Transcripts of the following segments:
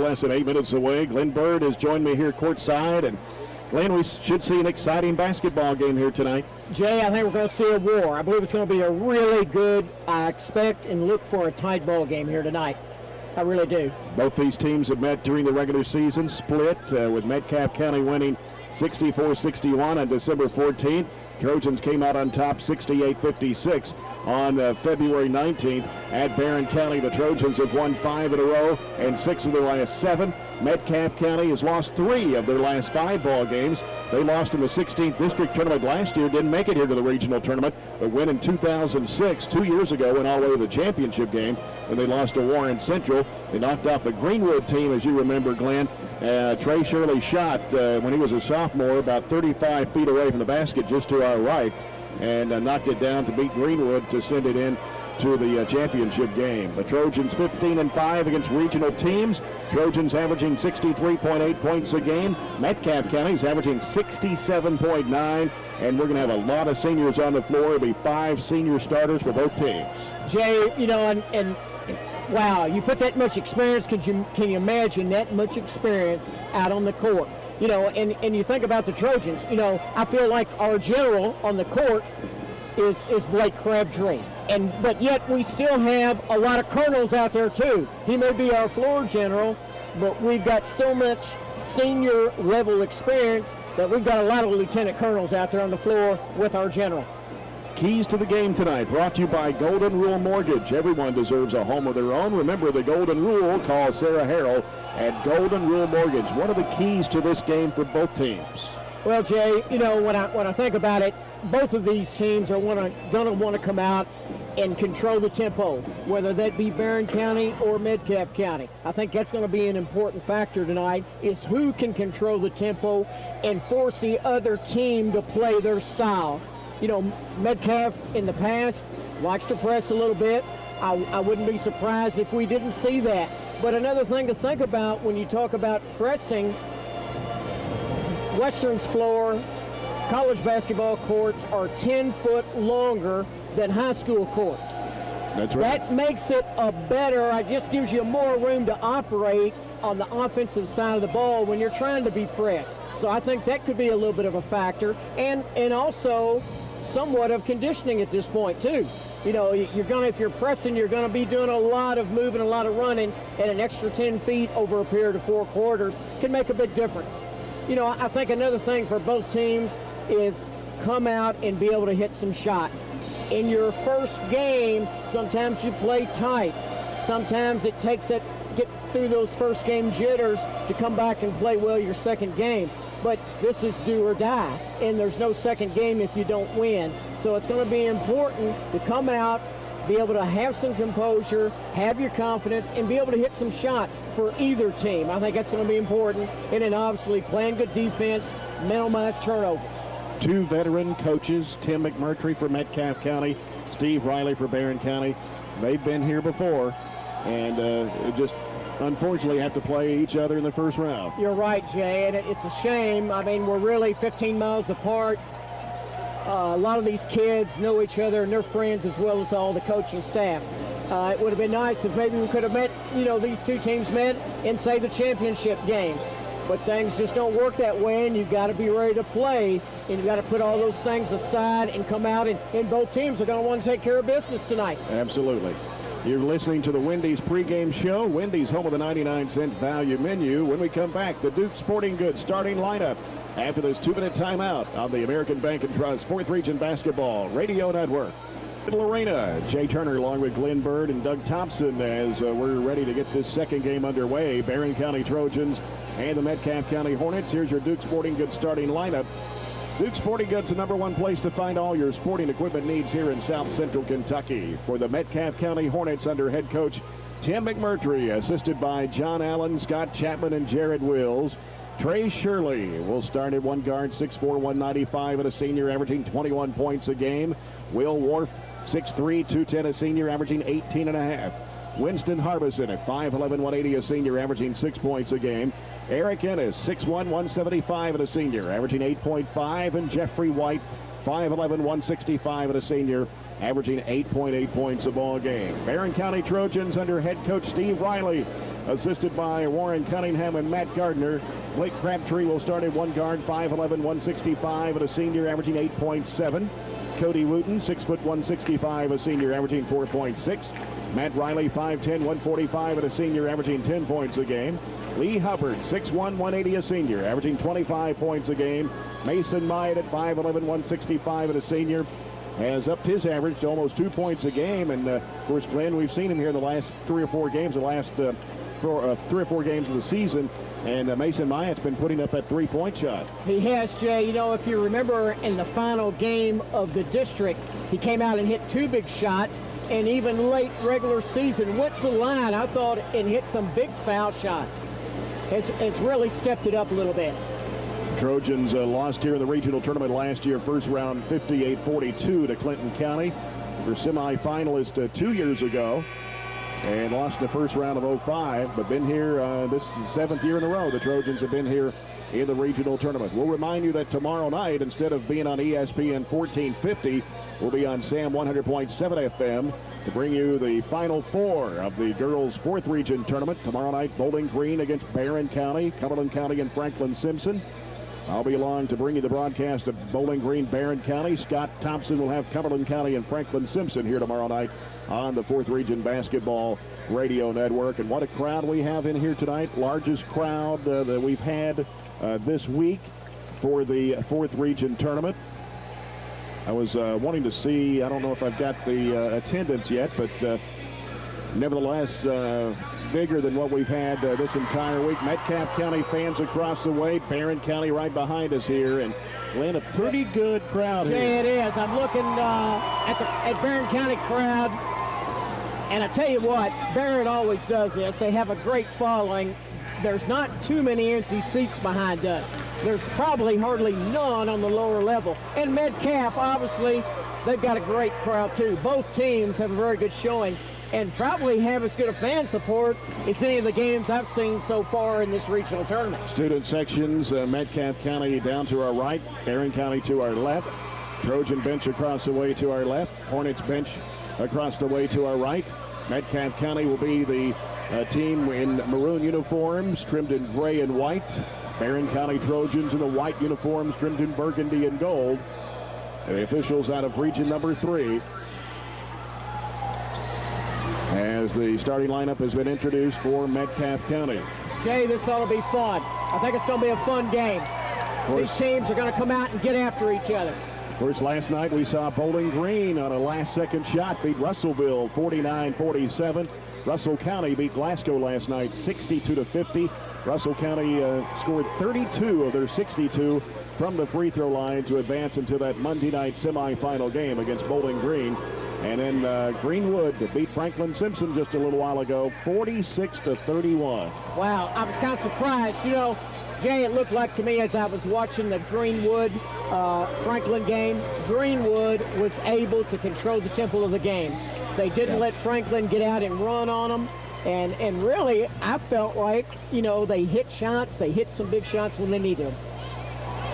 less than 8 minutes away. Glenn Bird has joined me here courtside, and Glenn, we should see an exciting basketball game here tonight. Jay, I think we're going to see a war. I believe it's going to be a really good, I expect and look for a tight ball game here tonight. I really do. Both these teams have met during the regular season, split with Metcalfe County winning 64-61 on December 14th. Trojans came out on top 68-56 on February 19th. At Barren County, the Trojans have won 5 in a row and 6 of their last 7. Metcalfe County has lost 3 of their last 5 ball games. They lost in the 16th district tournament last year, didn't make it here to the regional tournament, but went in 2006, 2 years ago, went all the way to the championship game when they lost to Warren Central. They knocked off the Greenwood team, as you remember, Glenn. Trey Shirley shot when he was a sophomore about 35 feet away from the basket just to our right, and knocked it down to beat Greenwood to send it in to the championship game. The Trojans 15-5 against regional teams. Trojans averaging 63.8 points a game. Metcalfe County's averaging 67.9, and we're going to have a lot of seniors on the floor. It'll be 5 senior starters for both teams. Jay, you know, and wow, you put that much experience, can you imagine that much experience out on the court? You know, and you think about the Trojans, you know, I feel like our general on the court is Blake Crabtree. But yet we still have a lot of colonels out there too. He may be our floor general, but we've got so much senior level experience that we've got a lot of lieutenant colonels out there on the floor with our general. Keys to the game tonight brought to you by Golden Rule Mortgage. Everyone deserves a home of their own. Remember the Golden Rule. Call Sarah Harrell at Golden Rule Mortgage. What are the keys to this game for both teams? Well, Jay, you know, when I think about it, both of these teams are going to want to come out and control the tempo, whether that be Barren County or Metcalfe County. I think that's going to be an important factor tonight, is who can control the tempo and force the other team to play their style. You know, Metcalfe in the past likes to press a little bit. I wouldn't be surprised if we didn't see that. But another thing to think about when you talk about pressing, Western's floor, college basketball courts are 10 foot longer than high school courts. That's right. That makes it it just gives you more room to operate on the offensive side of the ball when you're trying to be pressed. So I think that could be a little bit of a factor, and also somewhat of conditioning at this point too. You know, if you're pressing, you're gonna be doing a lot of moving, a lot of running, and an extra 10 feet over a period of 4 quarters can make a big difference. You know, I think another thing for both teams is come out and be able to hit some shots. In your first game, sometimes you play tight. Sometimes it takes it, get through those first game jitters to come back and play well your second game. But this is do or die, and there's no second game if you don't win. So it's going to be important to come out, be able to have some composure, have your confidence, and be able to hit some shots for either team. I think that's going to be important. And then obviously playing good defense, minimize turnovers. 2 veteran coaches, Tim McMurtry for Metcalfe County, Steve Riley for Barren County. They've been here before, and just unfortunately have to play each other in the first round. You're right, Jay, and it's a shame. I mean, we're really 15 miles apart. A lot of these kids know each other and they're friends, as well as all the coaching staffs. It would have been nice if maybe we could have met, you know, these 2 teams met in, say, the championship games. But things just don't work that way, and you've got to be ready to play, and you've got to put all those things aside and come out, and both teams are going to want to take care of business tonight. Absolutely. You're listening to the Wendy's pregame show. Wendy's, home of the 99-cent value menu. When we come back, the Duke Sporting Goods starting lineup after this 2-minute timeout on the American Bank and Trust 4th Region Basketball Radio Network. Arena. Jay Turner along with Glenn Bird and Doug Thompson as we're ready to get this second game underway. Barren County Trojans and the Metcalfe County Hornets. Here's your Duke Sporting Goods starting lineup. Duke Sporting Goods, the #1 place to find all your sporting equipment needs here in South Central Kentucky. For the Metcalfe County Hornets under head coach Tim McMurtry, assisted by John Allen, Scott Chapman, and Jared Wills. Trey Shirley will start at one guard, 6'4", 195, and a senior, averaging 21 points a game. Will Wharf, 6'3", 210, a senior, averaging 18.5. Winston Harbison at 5'11", 180, a senior, averaging 6 points a game. Eric Ennis, 6'1", 175, and a senior, averaging 8.5. And Jeffrey White, 5'11", 165, and a senior, averaging 8.8 points a ball game. Barren County Trojans under head coach Steve Riley. assisted by Warren Cunningham and Matt Gardner. Blake Crabtree will start at one guard, 5'11", 165, and a senior, averaging 8.7. Cody Wooten, 6 foot 165, a senior, averaging 4.6. Matt Riley, 5'10", 145, and a senior, averaging 10 points a game. Lee Hubbard, 6'1", 180, a senior, averaging 25 points a game. Mason Myatt at 5'11", 165, and a senior, has upped his average to almost 2 points a game. And of course, Glenn, we've seen him here in the last 3 or 4 games, 3 or 4 games of the season. And Mason Myatt's been putting up that 3-point shot. He has, Jay. You know, if you remember in the final game of the district, he came out and hit 2 big shots. And even late regular season, went to the line, I thought, and hit some big foul shots. Has really stepped it up a little bit. Trojans lost here in the regional tournament last year, first round 58-42 to Clinton County. They're semifinalist 2 years ago and lost in the first round of 05, but been here, this is the 7th year in a row the Trojans have been here in the regional tournament. We'll remind you that tomorrow night, instead of being on ESPN 1450, we'll be on SAM 100.7 FM to bring you the Final Four of the girls' 4th region tournament. Tomorrow night, Bowling Green against Barren County, Cumberland County and Franklin Simpson. I'll be along to bring you the broadcast of Bowling Green, Barren County. Scott Thompson will have Cumberland County and Franklin Simpson here tomorrow night on the 4th Region Basketball Radio Network. And what a crowd we have in here tonight. Largest crowd that we've had this week for the 4th Region Tournament. I was wanting to see, I don't know if I've got the attendance yet, but nevertheless, bigger than what we've had this entire week. Metcalfe County fans across the way, Barren County right behind us here, and Glenn, a pretty good crowd here. Yeah, it is. I'm looking at Barren County crowd, and I tell you what, Barren always does this. They have a great following. There's not too many empty seats behind us. There's probably hardly none on the lower level. And Metcalfe, obviously, they've got a great crowd too. Both teams have a very good showing and probably have as good a fan support as any of the games I've seen so far in this regional tournament. Student sections, Metcalfe County down to our right, Barren County to our left, Trojan bench across the way to our left, Hornets bench across the way to our right. Metcalfe County will be the team in maroon uniforms trimmed in gray and white. Barren County Trojans in the white uniforms trimmed in burgundy and gold. And the officials out of region number 3. As the starting lineup has been introduced for Metcalfe County. Jay, this ought to be fun. I think it's going to be a fun game. These teams are going to come out and get after each other. Of course, last night we saw Bowling Green on a last-second shot beat Russellville 49-47. Russell County beat Glasgow last night 62-50. Russell County scored 32 of their 62 from the free throw line to advance into that Monday night semifinal game against Bowling Green. And then Greenwood beat Franklin Simpson just a little while ago, 46-31. Wow, I was kind of surprised. You know, Jay, it looked like to me as I was watching the Greenwood Franklin game, Greenwood was able to control the tempo of the game. They didn't let Franklin get out and run on them. And really, I felt like, you know, they hit shots. They hit some big shots when they needed them.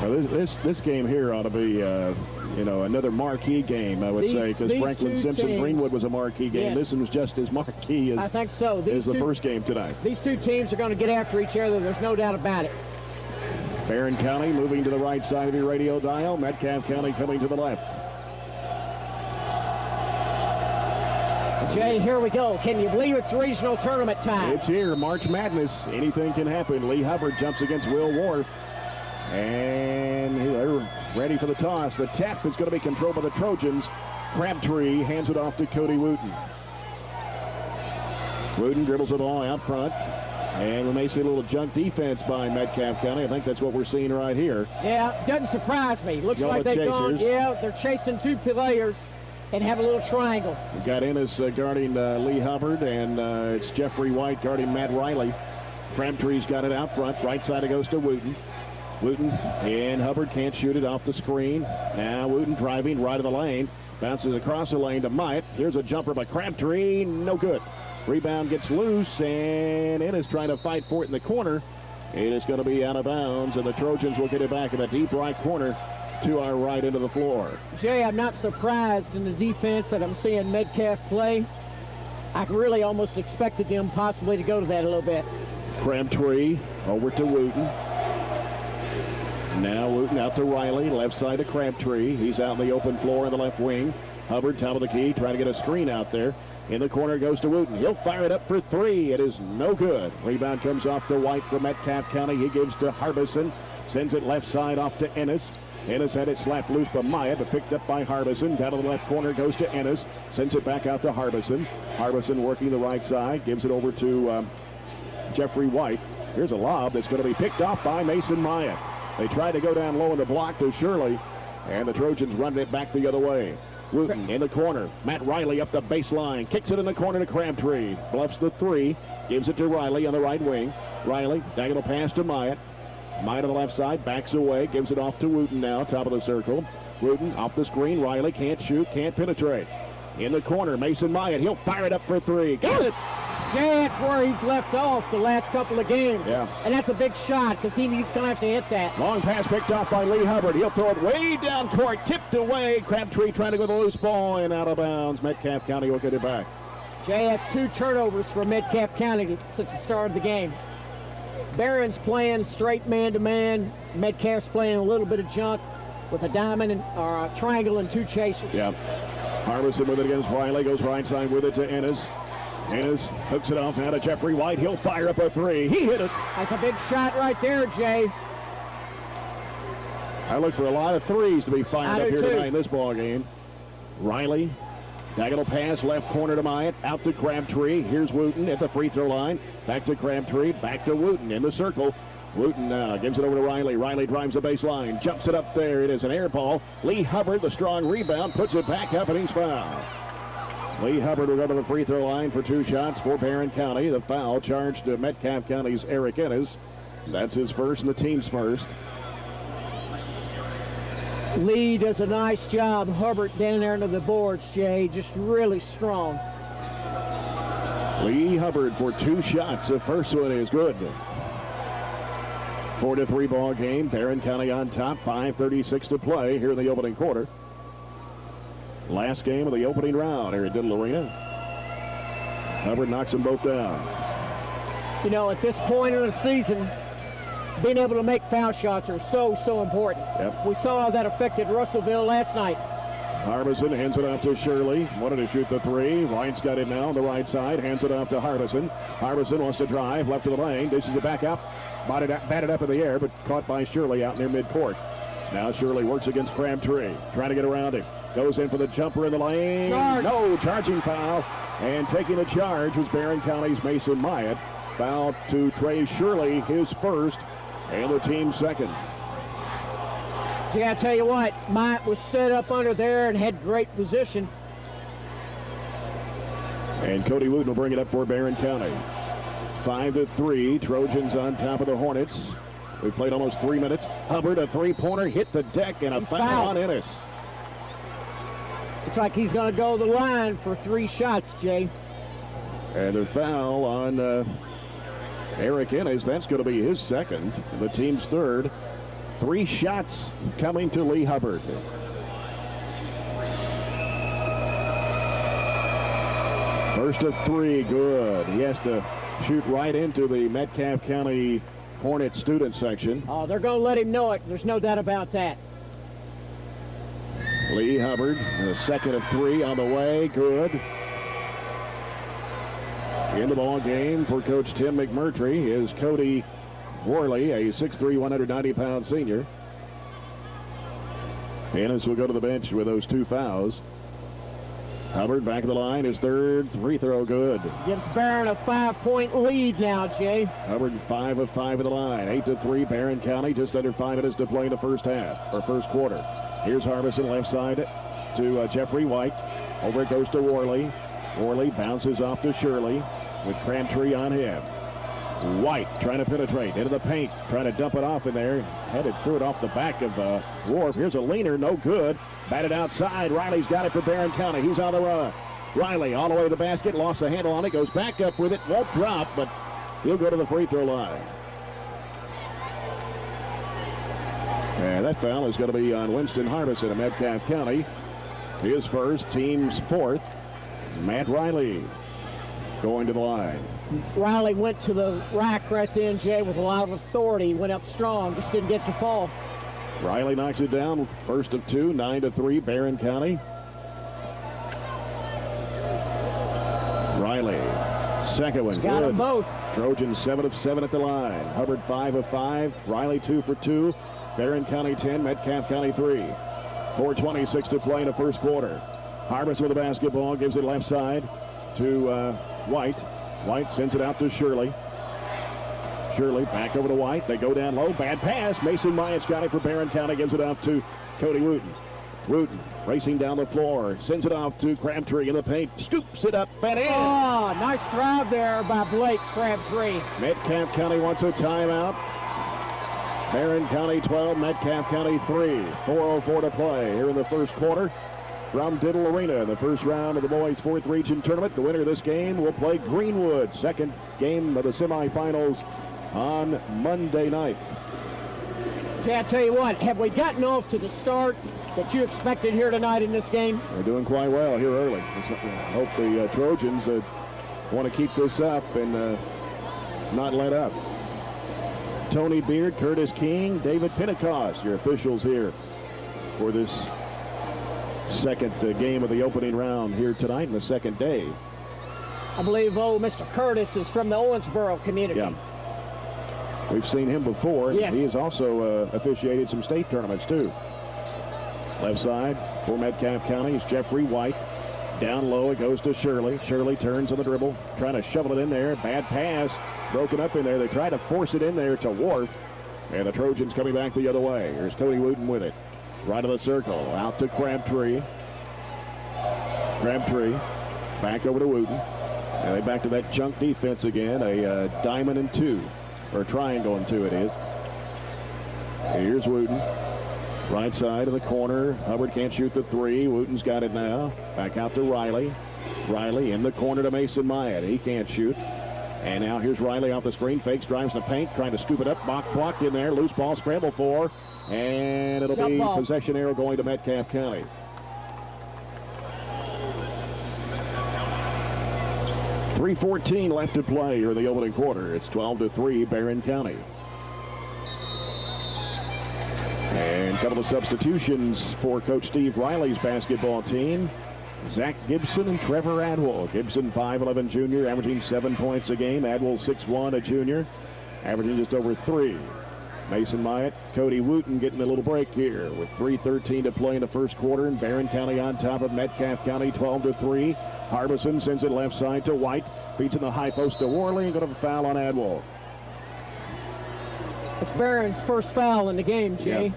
Well, this game here ought to be, you know, another marquee game, I would say, because Franklin Simpson Greenwood was a marquee game. Yes. This one was just as marquee as, I think so. As the first game tonight. These two teams are going to get after each other. There's no doubt about it. Barren County moving to the right side of your radio dial. Metcalfe County coming to the left. Jay, here we go. Can you believe it's regional tournament time? It's here. March Madness. Anything can happen. Lee Hubbard jumps against Will Wharf. And they're ready for the toss. The tap is going to be controlled by the Trojans. Crabtree hands it off to Cody Wooten. Wooten dribbles it all out front. And we may see a little junk defense by Metcalfe County. I think that's what we're seeing right here. Yeah, doesn't surprise me. Looks like they've gone, yeah, they're chasing two players and have a little triangle. We've got Ennis guarding Lee Hubbard, and it's Jeffrey White guarding Matt Riley. Crabtree's got it out front. Right side it goes to Wooten. Wooten and Hubbard can't shoot it off the screen. Now Wooten driving right of the lane. Bounces across the lane to Myatt. Here's a jumper by Crabtree. No good. Rebound gets loose, and Ennis trying to fight for it in the corner. It is going to be out of bounds, and the Trojans will get it back in the deep right corner to our right into the floor. Jay, I'm not surprised in the defense that I'm seeing Metcalfe play. I really almost expected them possibly to go to that a little bit. Crabtree over to Wooten. Now Wooten out to Riley, left side to Crabtree. He's out in the open floor in the left wing. Hubbard, top of the key, trying to get a screen out there. In the corner goes to Wooten. He'll fire it up for three. It is no good. Rebound comes off to White from Metcalfe County. He gives to Harbison. Sends it left side off to Ennis. Ennis had it slapped loose by Myatt, but picked up by Harbison. Down to the left corner goes to Ennis. Sends it back out to Harbison. Harbison working the right side. Gives it over to Jeffrey White. Here's a lob that's going to be picked off by Mason Myatt. They tried to go down low in the block to Shirley, and the Trojans running it back the other way. Wooten in the corner. Matt Riley up the baseline. Kicks it in the corner to Crabtree. Bluffs the three. Gives it to Riley on the right wing. Riley, diagonal pass to Myatt. Myatt on the left side. Backs away. Gives it off to Wooten now. Top of the circle. Wooten off the screen. Riley can't shoot. Can't penetrate. In the corner. Mason Myatt. He'll fire it up for three. Got it! Jay, that's where he's left off the last couple of games. Yeah. And that's a big shot because he's going to have to hit that. Long pass picked off by Lee Hubbard. He'll throw it way down court. Tipped away. Crabtree trying to go the loose ball and out of bounds. Metcalfe County will get it back. Jay, that's 2 turnovers for Metcalfe County since the start of the game. Barron's playing straight man-to-man. Metcalfe's playing a little bit of junk with a diamond or a triangle and 2 chasers. Yeah. Harbison with it against Riley. Goes right side with it to Ennis. Ennis hooks it off now to Jeffrey White. He'll fire up a three. He hit it. That's a big shot right there, Jay. I look for a lot of threes to be fired up here tonight in this ball game. Riley, diagonal pass, left corner to Myatt. Out to Crabtree. Here's Wooten at the free throw line. Back to Crabtree. Back to Wooten in the circle. Wooten now gives it over to Riley. Riley drives the baseline. Jumps it up there. It is an air ball. Lee Hubbard, the strong rebound, puts it back up, and he's fouled. Lee Hubbard will go to the free throw line for 2 shots for Barren County. The foul charged to Metcalfe County's Eric Ennis. That's his first and the team's first. Lee does a nice job. Hubbard down there under the boards, Jay. Just really strong. Lee Hubbard for 2 shots. The first one is good. 4-3 ball game. Barren County on top. 5:36 to play here in the opening quarter. Last game of the opening round here at Diddle Arena. Hubbard knocks them both down. You know, at this point in the season, being able to make foul shots are so important. Yep. We saw how that affected Russellville last night. Harbison hands it off to Shirley. Wanted to shoot the three. White's got it now on the right side. Hands it off to Harbison. Harbison wants to drive left of the lane. Dishes it back up. Batted up in the air, but caught by Shirley out near midcourt. Now Shirley works against Crabtree. Trying to get around him. Goes in for the jumper in the lane. No, charging foul. And taking the charge was Barren County's Mason Myatt. Foul to Trey Shirley, his first, and the team's second. Yeah, I tell you what, Myatt was set up under there and had great position. And Cody Wooten will bring it up for Barren County. 5-3, Trojans on top of the Hornets. We've played almost 3 minutes. Hubbard, a three-pointer, hit the deck, and a foul on Ennis. Looks like he's going to go to the line for 3 shots, Jay. And a foul on Eric Ennis. That's going to be his second, the team's third. 3 shots coming to Lee Hubbard. First of 3, good. He has to shoot right into the Metcalfe County Hornet student section. Oh, they're going to let him know it. There's no doubt about that. Lee Hubbard, the second of 3 on the way, good. In the ball game for Coach Tim McMurtry is Cody Worley, a 6'3", 190-pound senior. Ennis will go to the bench with those 2 fouls. Hubbard back of the line, his third free throw good. Gives Barren a 5-point lead now, Jay. Hubbard 5 of 5 at the line. 8-3 Barren County, just under 5 minutes to play in the first half, or first quarter. Here's Harbison left side to Jeffrey White. Over it goes to Worley. Worley bounces off to Shirley with Crabtree on him. White trying to penetrate into the paint, trying to dump it off in there. Headed through it off the back of Wharf. Here's a leaner, no good. Batted outside. Riley's got it for Barren County. He's on the run. Riley all the way to the basket, lost the handle on it, goes back up with it, won't drop, but he'll go to the free throw line. And that foul is going to be on Winston Harbison of Metcalfe County. His first, team's fourth. Matt Riley. going to the line. Riley went to the rack right then, Jay, with a lot of authority. Went up strong, just didn't get to fall. Riley knocks it down. First of two, 9-3, Barren County. Riley, second one, got good. them both. Trojans 7 of 7 at the line. Hubbard 5 of 5. Riley 2 for 2. Barren County 10. Metcalfe County 3. 4:26 to play in the first quarter. Harbison with the basketball, gives it left side to White. White sends it out to Shirley. Shirley back over to White. They go down low. Bad pass. Mason Myatt's got it for Barren County. Gives it off to Cody Wooten. Wooten racing down the floor. Sends it off to Crabtree in the paint. Scoops it up and in. Oh, nice drive there by Blake Crabtree. Metcalfe County wants a timeout. Barren County 12, Metcalfe County 3. 4:04 to play here in the first quarter. From Diddle Arena, the first round of the boys' 4th region tournament. The winner of this game will play Greenwood. Second game of the semifinals on Monday night. Jay, I tell you what, have we gotten off to the start that you expected here tonight in this game? They're doing quite well here early. I hope the Trojans want to keep this up and not let up. Tony Beard, Curtis King, David Pentecost, your officials here for this second game of the opening round here tonight in the second day. I believe Mr. Curtis is from the Owensboro community. Yeah. We've seen him before. Yes. He has also officiated some state tournaments too. Left side for Metcalfe County is Jeffrey White. Down low, it goes to Shirley. Shirley turns on the dribble, trying to shovel it in there. Bad pass, broken up in there. They try to force it in there to Wharf. And the Trojans coming back the other way. Here's Cody Wooten with it. Right of the circle, out to Crabtree. Crabtree, back over to Wooten. And they back to that junk defense again. A diamond and 2, or triangle and 2 it is. Here's Wooten. Right side of the corner. Hubbard can't shoot the 3. Wooten's got it now. Back out to Riley. Riley in the corner to Mason Myatt. He can't shoot. And now here's Riley off the screen. Fakes, drives the paint, trying to scoop it up. Blocked in there. Loose ball, scramble for. And it'll be possession arrow going to Metcalfe County. .3:14 left to play here in the opening quarter. It's 12-3, Barren County. And a couple of substitutions for Coach Steve Riley's basketball team. Zach Gibson and Trevor Adwell. Gibson, 5'11" junior, averaging 7 points a game. Adwell, 6'1", a junior, averaging just over 3. Mason Myatt, Cody Wooten getting a little break here with 3:13 to play in the first quarter. And Barren County on top of Metcalfe County, 12-3. Harbison sends it left side to White. Feeds in the high post to Worley. Going to have a foul on Adwell. It's Barron's first foul in the game, Jay. Yep.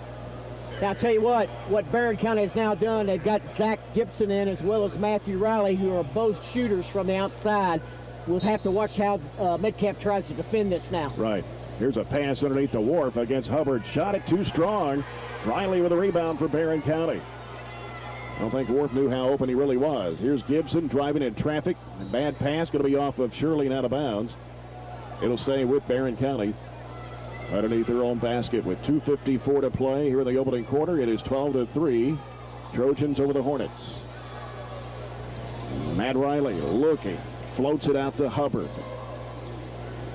Now, I'll tell you what Barren County has now done, they've got Zach Gibson in as well as Matthew Riley, who are both shooters from the outside. We'll have to watch how Metcalfe tries to defend this now. Right. Here's a pass underneath the Wharf against Hubbard. Shot it too strong. Riley with a rebound for Barren County. I don't think Wharf knew how open he really was. Here's Gibson driving in traffic. Bad pass going to be off of Shirley and out of bounds. It'll stay with Barren County underneath their own basket with 2:54 to play here in the opening quarter. It is 12-3. Trojans over the Hornets. Matt Riley looking. Floats it out to Hubbard.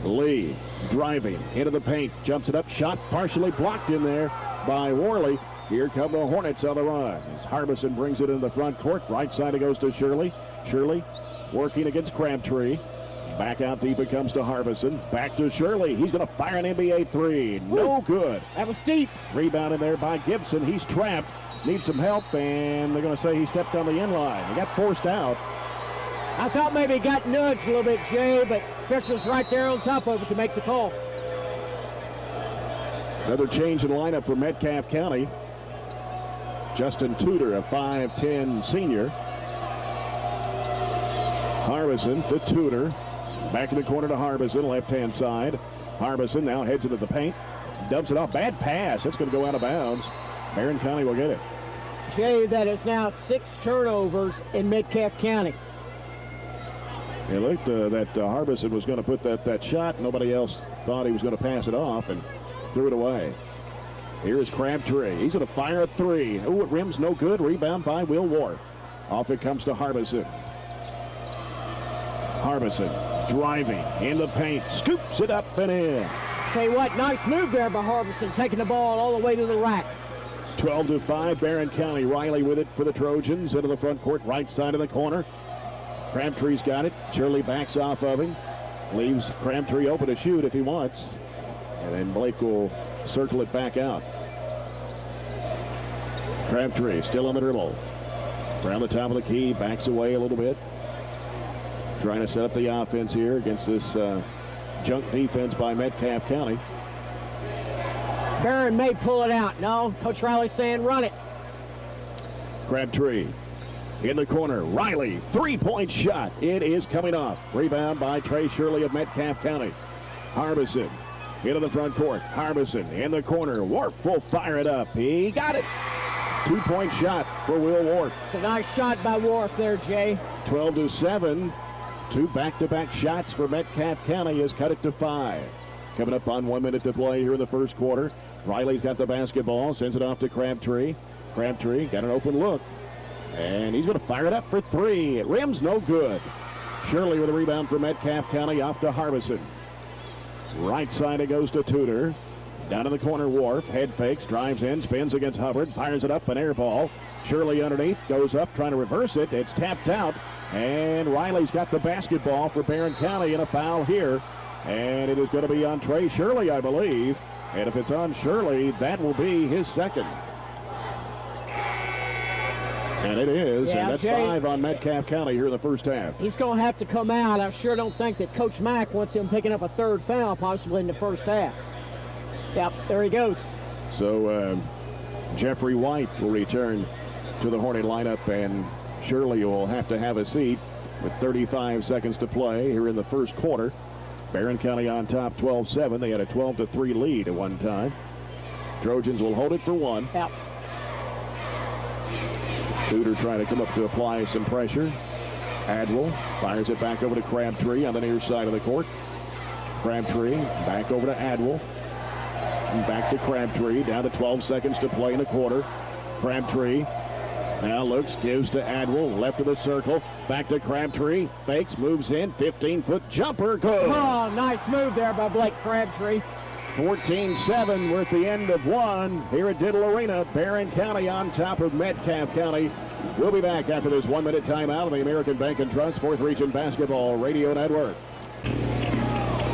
Lee driving into the paint. Jumps it up. Shot partially blocked in there by Worley. Here come the Hornets on the run. As Harbison brings it in the front court. Right side it goes to Shirley. Shirley working against Crabtree. Back out deep it comes to Harbison. Back to Shirley. He's going to fire an NBA 3. No good. That was deep. Rebound in there by Gibson. He's trapped. Needs some help, and they're going to say he stepped on the end line. He got forced out. I thought maybe he got nudged a little bit, Jay, but officials right there on top of it to make the call. Another change in lineup for Metcalfe County. Justin Tudor, a 5'10" senior. Harbison to Tudor. Back in the corner to Harbison, left-hand side. Harbison now heads into the paint. Dumps it off. Bad pass. It's going to go out of bounds. Barren County will get it. Jay, that is now 6 turnovers in Metcalfe County. It looked that Harbison was going to put that shot. Nobody else thought he was going to pass it off and threw it away. Here's Crabtree. He's going to fire a 3. Ooh, it rims no good. Rebound by Will Ward. Off it comes to Harbison. Harbison driving in the paint, scoops it up and in. Tell you what, nice move there by Harbison, taking the ball all the way to the rack. 12-5, Barren County. Riley with it for the Trojans into the front court, right side of the corner. Crabtree's got it. Shirley backs off of him. Leaves Crabtree open to shoot if he wants. And then Blake will circle it back out. Crabtree still on the dribble. Around the top of the key, backs away a little bit. Trying to set up the offense here against this junk defense by Metcalfe County. Barren may pull it out. No, Coach Riley's saying run it. Crabtree in the corner. Riley, three-point shot. It is coming off. Rebound by Trey Shirley of Metcalfe County. Harbison into the front court. Harbison in the corner. Warp will fire it up. He got it. Two-point shot for Will Warp. It's a nice shot by Warp there, Jay. 12-7. Two back-to-back shots for Metcalfe County has cut it to 5. Coming up on 1 minute to play here in the first quarter. Riley's got the basketball, sends it off to Crabtree. Crabtree got an open look, and he's going to fire it up for 3. It rims no good. Shirley with a rebound for Metcalfe County, off to Harbison. Right side it goes to Tudor. Down in the corner, Wharf, head fakes, drives in, spins against Hubbard, fires it up, an air ball. Shirley underneath, goes up, trying to reverse it. It's tapped out, and Riley's got the basketball for Barren County, and a foul here. And it is going to be on Trey Shirley, I believe. And if it's on Shirley, that will be his second. And it is, and that's 5 on Metcalfe County here in the first half. He's going to have to come out. I sure don't think that Coach Mack wants him picking up a third foul possibly in the first half. Yep, there he goes. So Jeffrey White will return to the Hornet lineup, and Shirley will have to have a seat with 35 seconds to play here in the first quarter. Barren County on top 12-7. They had a 12-3 lead at one time. Trojans will hold it for 1. Yep. Tudor trying to come up to apply some pressure. Adwell fires it back over to Crabtree on the near side of the court. Crabtree back over to Adwell. And back to Crabtree. Down to 12 seconds to play in the quarter. Crabtree now looks, gives to Adwell, left of the circle, back to Crabtree, fakes, moves in, 15-foot jumper, good. Oh, nice move there by Blake Crabtree. 14-7, we're at the end of 1 here at Diddle Arena. Barren County on top of Metcalfe County. We'll be back after this 1 minute timeout on the American Bank and Trust 4th Region Basketball Radio Network.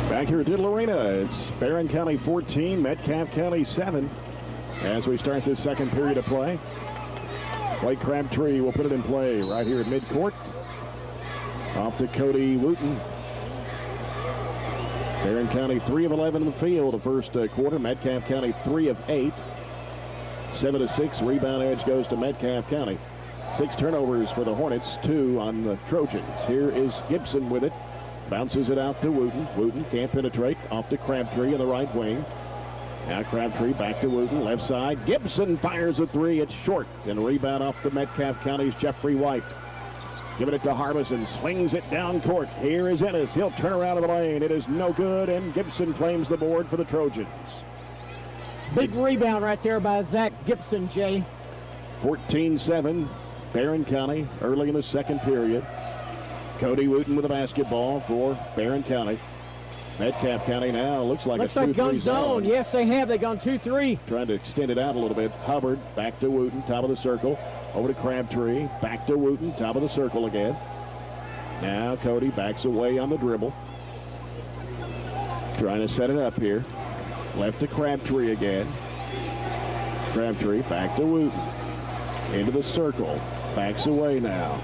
Back here at Diddle Arena, it's Barren County 14, Metcalfe County 7 as we start this second period of play. Blake Crabtree will put it in play right here at midcourt. Off to Cody Wooten. Barren County 3 of 11 in the field the first quarter. Metcalfe County 3 of 8. 7-6 rebound edge goes to Metcalfe County. 6 turnovers for the Hornets, 2 on the Trojans. Here is Gibson with it. Bounces it out to Wooten. Wooten can't penetrate. Off to Crabtree in the right wing. Now Crabtree back to Wooten, left side. Gibson fires a 3. It's short. And a rebound off the Metcalfe County's Jeffrey White. Giving it to Harbison. Swings it down court. Here is Ennis. He'll turn around in the lane. It is no good. And Gibson claims the board for the Trojans. Big rebound right there by Zach Gibson, Jay. 14-7. Barren County early in the second period. Cody Wooten with the basketball for Barren County. Metcalfe County now looks like a 2-3 zone. Yes, they have. They've gone 2-3. Trying to extend it out a little bit. Hubbard back to Wooten, top of the circle. Over to Crabtree, back to Wooten, top of the circle again. Now Cody backs away on the dribble. Trying to set it up here. Left to Crabtree again. Crabtree back to Wooten. Into the circle. Backs away now.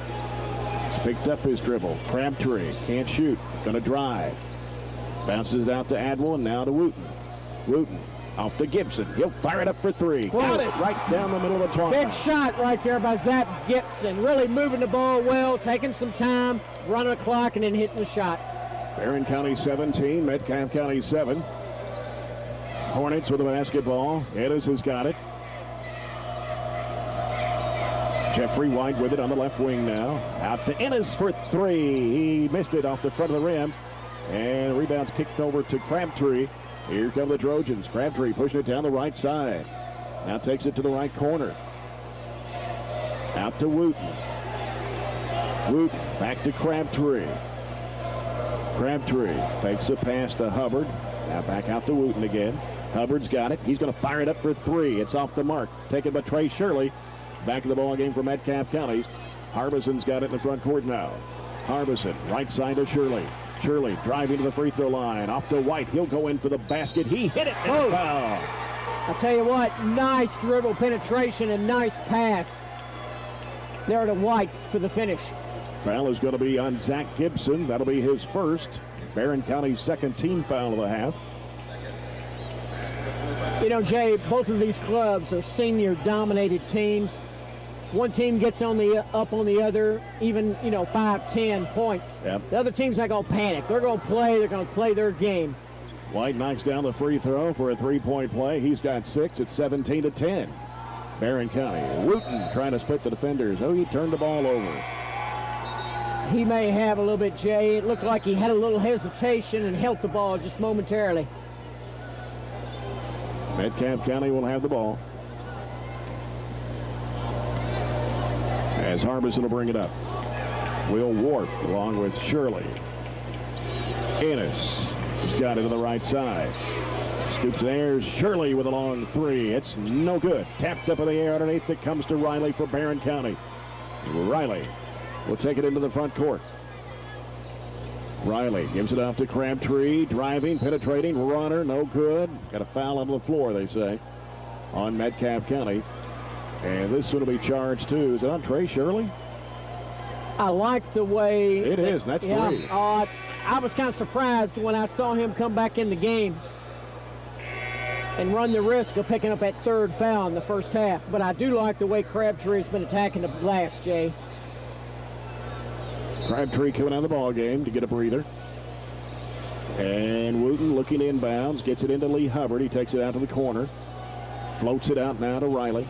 He's picked up his dribble. Crabtree can't shoot. Gonna drive. Bounces out to Adwell and now to Wooten. Wooten off to Gibson. He'll fire it up for 3. Got it right down the middle of the twine. Big shot right there by Zach Gibson. Really moving the ball well, taking some time, running the clock, and then hitting the shot. Barren County 17, Metcalfe County 7. Hornets with the basketball. Ennis has got it. Jeffrey White with it on the left wing now. Out to Ennis for 3. He missed it off the front of the rim. And rebounds kicked over to Crabtree. Here come the Trojans. Crabtree pushing it down the right side. Now takes it to the right corner. Out to Wooten. Wooten back to Crabtree. Crabtree fakes a pass to Hubbard. Now back out to Wooten again. Hubbard's got it. He's going to fire it up for three. It's off the mark. Taken by Trey Shirley. Back to the ball game for Metcalfe County. Harbison's got it in the front court now. Harbison, right side to Shirley. Shirley driving to the free throw line. Off to White. He'll go in for the basket. He hit it. And foul. I'll tell you what, nice dribble penetration and nice pass there to White for the finish. Foul is going to be on Zach Gibson. That'll be his first. Barren County's second team foul of the half. You know, Jay, both of these clubs are senior-dominated teams. One team gets up on the other, even, 5, 10 points. Yep. The other team's not going to panic. They're going to play. They're going to play their game. White knocks down the free throw for a three-point play. He's got 6. It's 17-10. Barren County. Wooten trying to split the defenders. Oh, he turned the ball over. He may have a little bit, Jay. It looked like he had a little hesitation and held the ball just momentarily. Metcalfe County will have the ball. As Harbison will bring it up. Will Wharf along with Shirley. Ennis has got it to the right side. Scoops it there. Shirley with a long three. It's no good. Tapped up in the air underneath. It comes to Riley for Barren County. Riley will take it into the front court. Riley gives it off to Crabtree. Driving, penetrating, runner, no good. Got a foul on the floor, they say, on Metcalfe County. And this one will be charged too. Is it on Trey Shirley? I like the way... It is, and that's three. I was kind of surprised when I saw him come back in the game and run the risk of picking up that third foul in the first half. But I do like the way Crabtree has been attacking the glass, Jay. Crabtree coming out of the ball game to get a breather. And Wooten looking inbounds, gets it into Lee Hubbard. He takes it out to the corner. Floats it out now to Riley.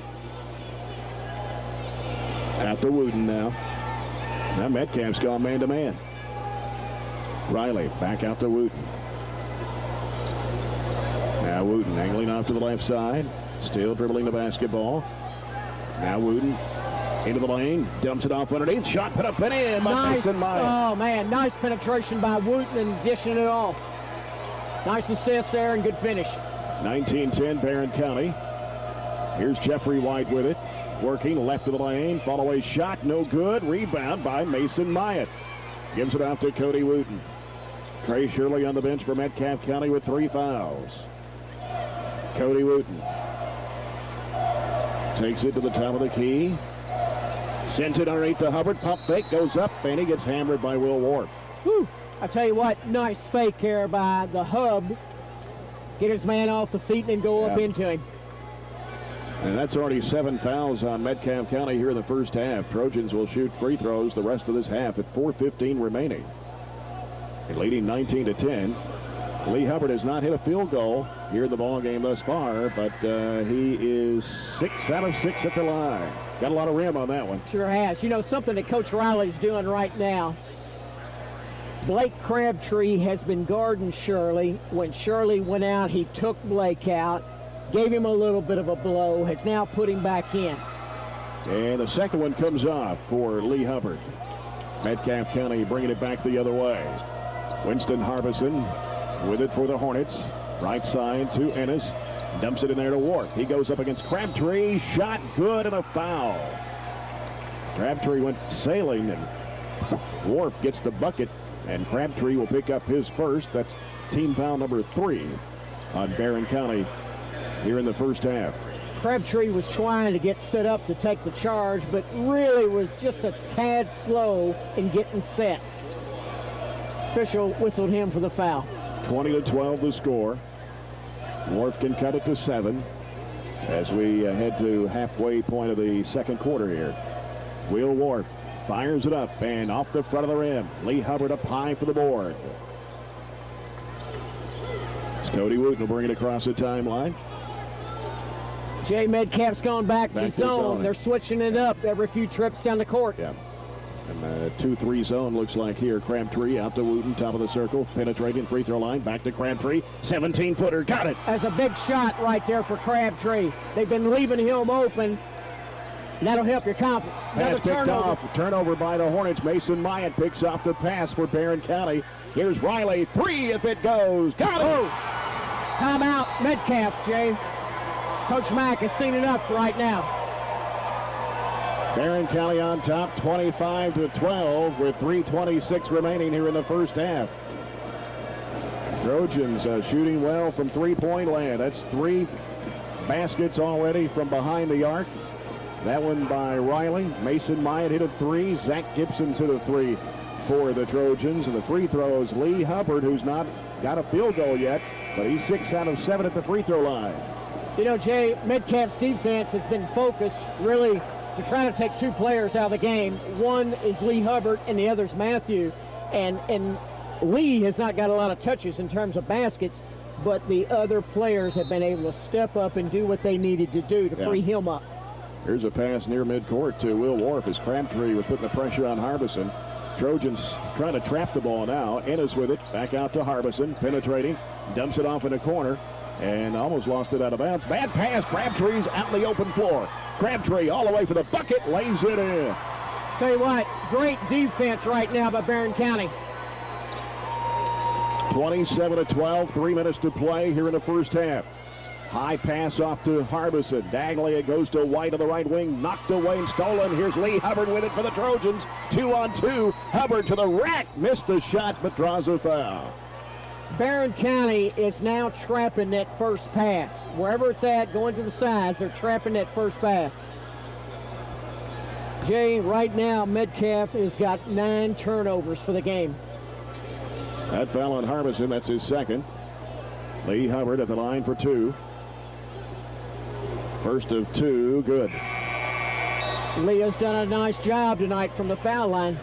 Out to Wooten now. Now Metcalfe's gone man-to-man. Riley back out to Wooten. Now Wooten angling off to the left side. Still dribbling the basketball. Now Wooten into the lane. Dumps it off underneath. Shot put up and in by Mason Myatt. Oh, man. Nice penetration by Wooten and dishing it off. Nice assist there and good finish. 19-10 Barren County. Here's Jeffrey White with it. Working left of the lane. Fall away shot. No good. Rebound by Mason Myatt. Gives it off to Cody Wooten. Trey Shirley on the bench for Metcalfe County with 3 fouls. Cody Wooten takes it to the top of the key. Sends it underneath to Hubbard. Pump fake goes up, and he gets hammered by Will Wharf. Whew. I tell you what, nice fake here by the hub. Get his man off the feet and then go up into him. And that's already 7 fouls on Metcalfe County here in the first half. Trojans will shoot free throws the rest of this half at 4:15 remaining. And leading 19-10. Lee Hubbard has not hit a field goal here in the ball game thus far, but he is 6 out of 6 at the line. Got a lot of rim on that one. Sure has. You know, something that Coach Riley's doing right now. Blake Crabtree has been guarding Shirley. When Shirley went out, he took Blake out, gave him a little bit of a blow, has now put him back in. And the second one comes off for Lee Hubbard. Metcalfe County bringing it back the other way. Winston Harbison with it for the Hornets. Right side to Ennis. Dumps it in there to Wharf. He goes up against Crabtree. Shot good and a foul. Crabtree went sailing and Wharf gets the bucket. And Crabtree will pick up his first. That's team foul number 3 on Barren County here in the first half. Crabtree was trying to get set up to take the charge, but really was just a tad slow in getting set. Official whistled him for the foul. 20-12 the score. Wharf can cut it to 7 as we head to halfway point of the second quarter here. Will Wharf fires it up and off the front of the rim. Lee Hubbard up high for the board. It's Cody Wooten will bring it across the timeline. Jay, Metcalfe's gone back to zone. They're switching it up every few trips down the court. Yeah. And 2-3 zone looks like here. Crabtree out to Wooten, top of the circle, penetrating free throw line, back to Crabtree, 17-footer, got it. That's a big shot right there for Crabtree. They've been leaving him open. And that'll help your confidence. Pass picked off. Turnover by the Hornets. Mason Myatt picks off the pass for Barren County. Here's Riley. 3 if it goes. Got it! Oh. Timeout, Metcalfe, Jay. Coach Mack has seen enough right now. Barren County on top, 25-12, with 3:26 remaining here in the first half. Trojans shooting well from three-point land. That's 3 baskets already from behind the arc. That one by Riley. Mason Myatt hit a 3. Zach Gibson's hit a 3 for the Trojans. And the free throws, Lee Hubbard, who's not got a field goal yet, but he's 6 out of 7 at the free throw line. You know, Jay, Metcalfe's defense has been focused really to try to take 2 players out of the game. One is Lee Hubbard and the other's Matthew. And Lee has not got a lot of touches in terms of baskets, but the other players have been able to step up and do what they needed to do to free him up. Here's a pass near midcourt to Will Wharf as Crabtree was putting the pressure on Harbison. Trojans trying to trap the ball now. Ennis with it. Back out to Harbison. Penetrating. Dumps it off in the corner. And almost lost it out of bounds. Bad pass. Crabtree's out in the open floor. Crabtree all the way for the bucket. Lays it in. Tell you what, great defense right now by Barren County. 27-12. 3 minutes to play here in the first half. High pass off to Harbison. Diagonally it goes to White on the right wing. Knocked away and stolen. Here's Lee Hubbard with it for the Trojans. 2-on-2. Hubbard to the rack. Missed the shot but draws a foul. Barren County is now trapping that first pass. Wherever it's at, going to the sides, they're trapping that first pass. Jay, right now, Metcalfe has got 9 turnovers for the game. That foul on Harbison. That's his second. Lee Hubbard at the line for 2. First of 2, good. Leah's done a nice job tonight from the foul line.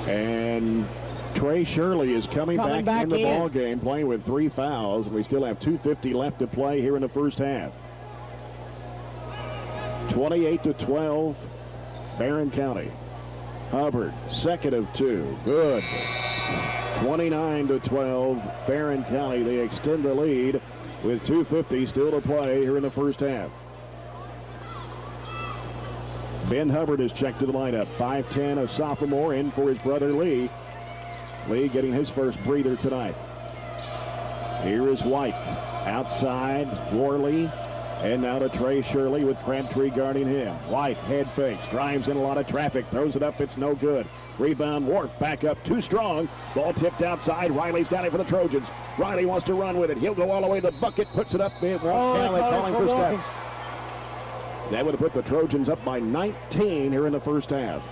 And Trey Shirley is coming back in the ball game, playing with 3 fouls. And we still have 2:50 left to play here in the first half. 28-12, Barren County. Hubbard, second of 2, good. 29-12, Barren County. They extend the lead with 2:50 still to play here in the first half. Ben Hubbard is checked to the lineup. 5'10", a sophomore, in for his brother Lee. Lee getting his first breather tonight. Here is White. Outside, Worley. And now to Trey Shirley with Crabtree guarding him. White head fakes, drives in a lot of traffic, throws it up, it's no good. Rebound, Wharf back up, too strong. Ball tipped outside. Riley's got it for the Trojans. Riley wants to run with it. He'll go all the way to the bucket, puts it up. Calling for steps. That would have put the Trojans up by 19 here in the first half.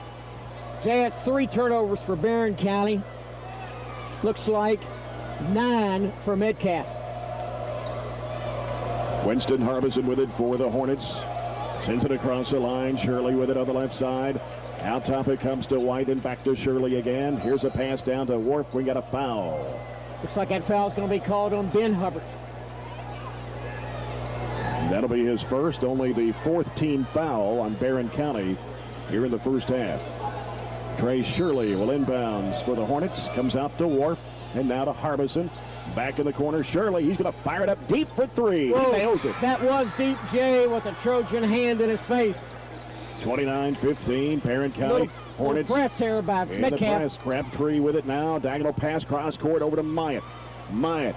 Jay, it's 3 turnovers for Barren County. Looks like 9 for Metcalfe. Winston Harbison with it for the Hornets. Sends it across the line. Shirley with it on the left side. Out top it comes to White and back to Shirley again. Here's a pass down to Wharf. We got a foul. Looks like that foul's going to be called on Ben Hubbard. That'll be his first, only the 4th team foul on Barren County here in the first half. Trey Shirley will inbounds for the Hornets. Comes out to Wharf and now to Harbison. Back in the corner, Shirley. He's going to fire it up deep for 3. Whoa, he nails it. That was deep, Jay, with a Trojan hand in his face. 29-15, Barren County. Hornets press here by Metcalfe. Crabtree with it now. Diagonal pass cross court over to Myatt. Myatt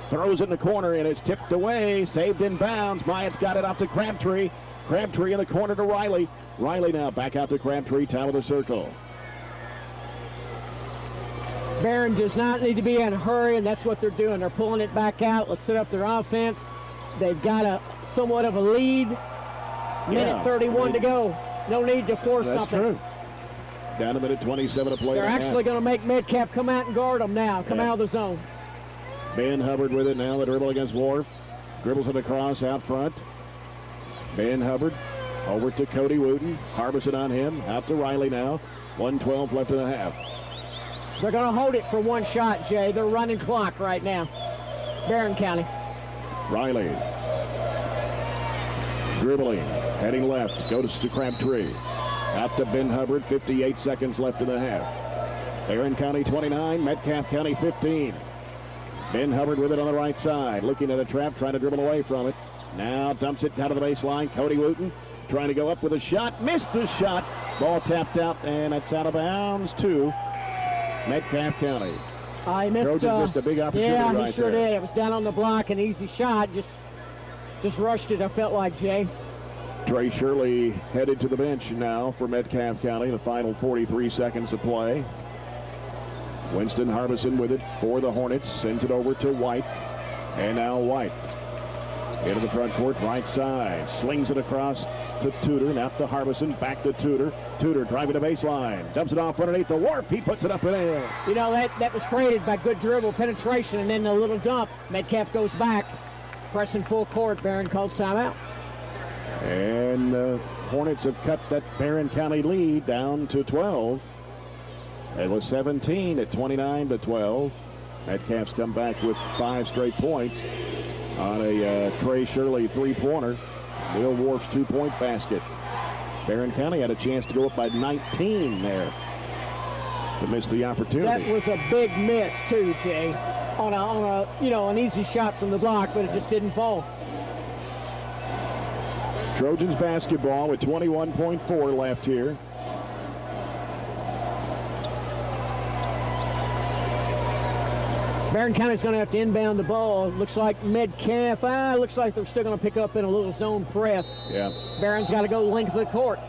throws it in the corner and it's tipped away. Saved in bounds. Myatt's got it off to Crabtree. Crabtree in the corner to Riley. Riley now back out to Crabtree, top of the circle. Barren does not need to be in a hurry, and that's what they're doing. They're pulling it back out. Let's set up their offense. They've got a somewhat of a lead. Minute 31 to go. No need to force something. That's true. Down a minute 27 to play. They're actually going to make Metcalfe come out and guard them now. Come out of the zone. Ben Hubbard with it now. The dribble against Wharf. Dribbles it across out front. Ben Hubbard over to Cody Wooten. Harbison on him. Out to Riley now. 1:12 left in the half. They're going to hold it for 1 shot, Jay. They're running clock right now. Barren County. Riley. Dribbling. Heading left. Goes to Crabtree. Out to Ben Hubbard. 58 seconds left in the half. Barren County 29. Metcalfe County 15. Ben Hubbard with it on the right side. Looking at a trap. Trying to dribble away from it. Now dumps it down to the baseline. Cody Wooten. trying to go up with a shot. Missed the shot. Ball tapped out, and it's out of bounds to Metcalfe County. I missed. Trojan missed a big opportunity yeah, right he sure there. did. It was down on the block, an easy shot. Just rushed it, I felt like, Jay. Trey Shirley headed to the bench now for Metcalfe County. The final 43 seconds of play. Winston Harbison with it for the Hornets. Sends it over to White. And now White into the front court, right side. Slings it across to Tudor. Now to Harbison. Back to Tudor. Tudor driving the baseline. Dumps it off underneath the warp. He puts it up in air. You know, that was created by good dribble penetration and then a little dump. Metcalfe goes back. Pressing full court. Barren calls timeout. And the Hornets have cut that Barren County lead down to 12. It was 17 at 29-12. Metcalfe's come back with 5 straight points on a Trey Shirley three-pointer. Will Wharf's two-point basket. Barren County had a chance to go up by 19 there to miss the opportunity. That was a big miss too, Jay. On a an easy shot from the block, but it just didn't fall. Trojans basketball with 21.4 left here. Barren County's going to have to inbound the ball. Looks like Metcalfe. Looks like they're still going to pick up in a little zone press. Yeah. Barron's got to go length of the court.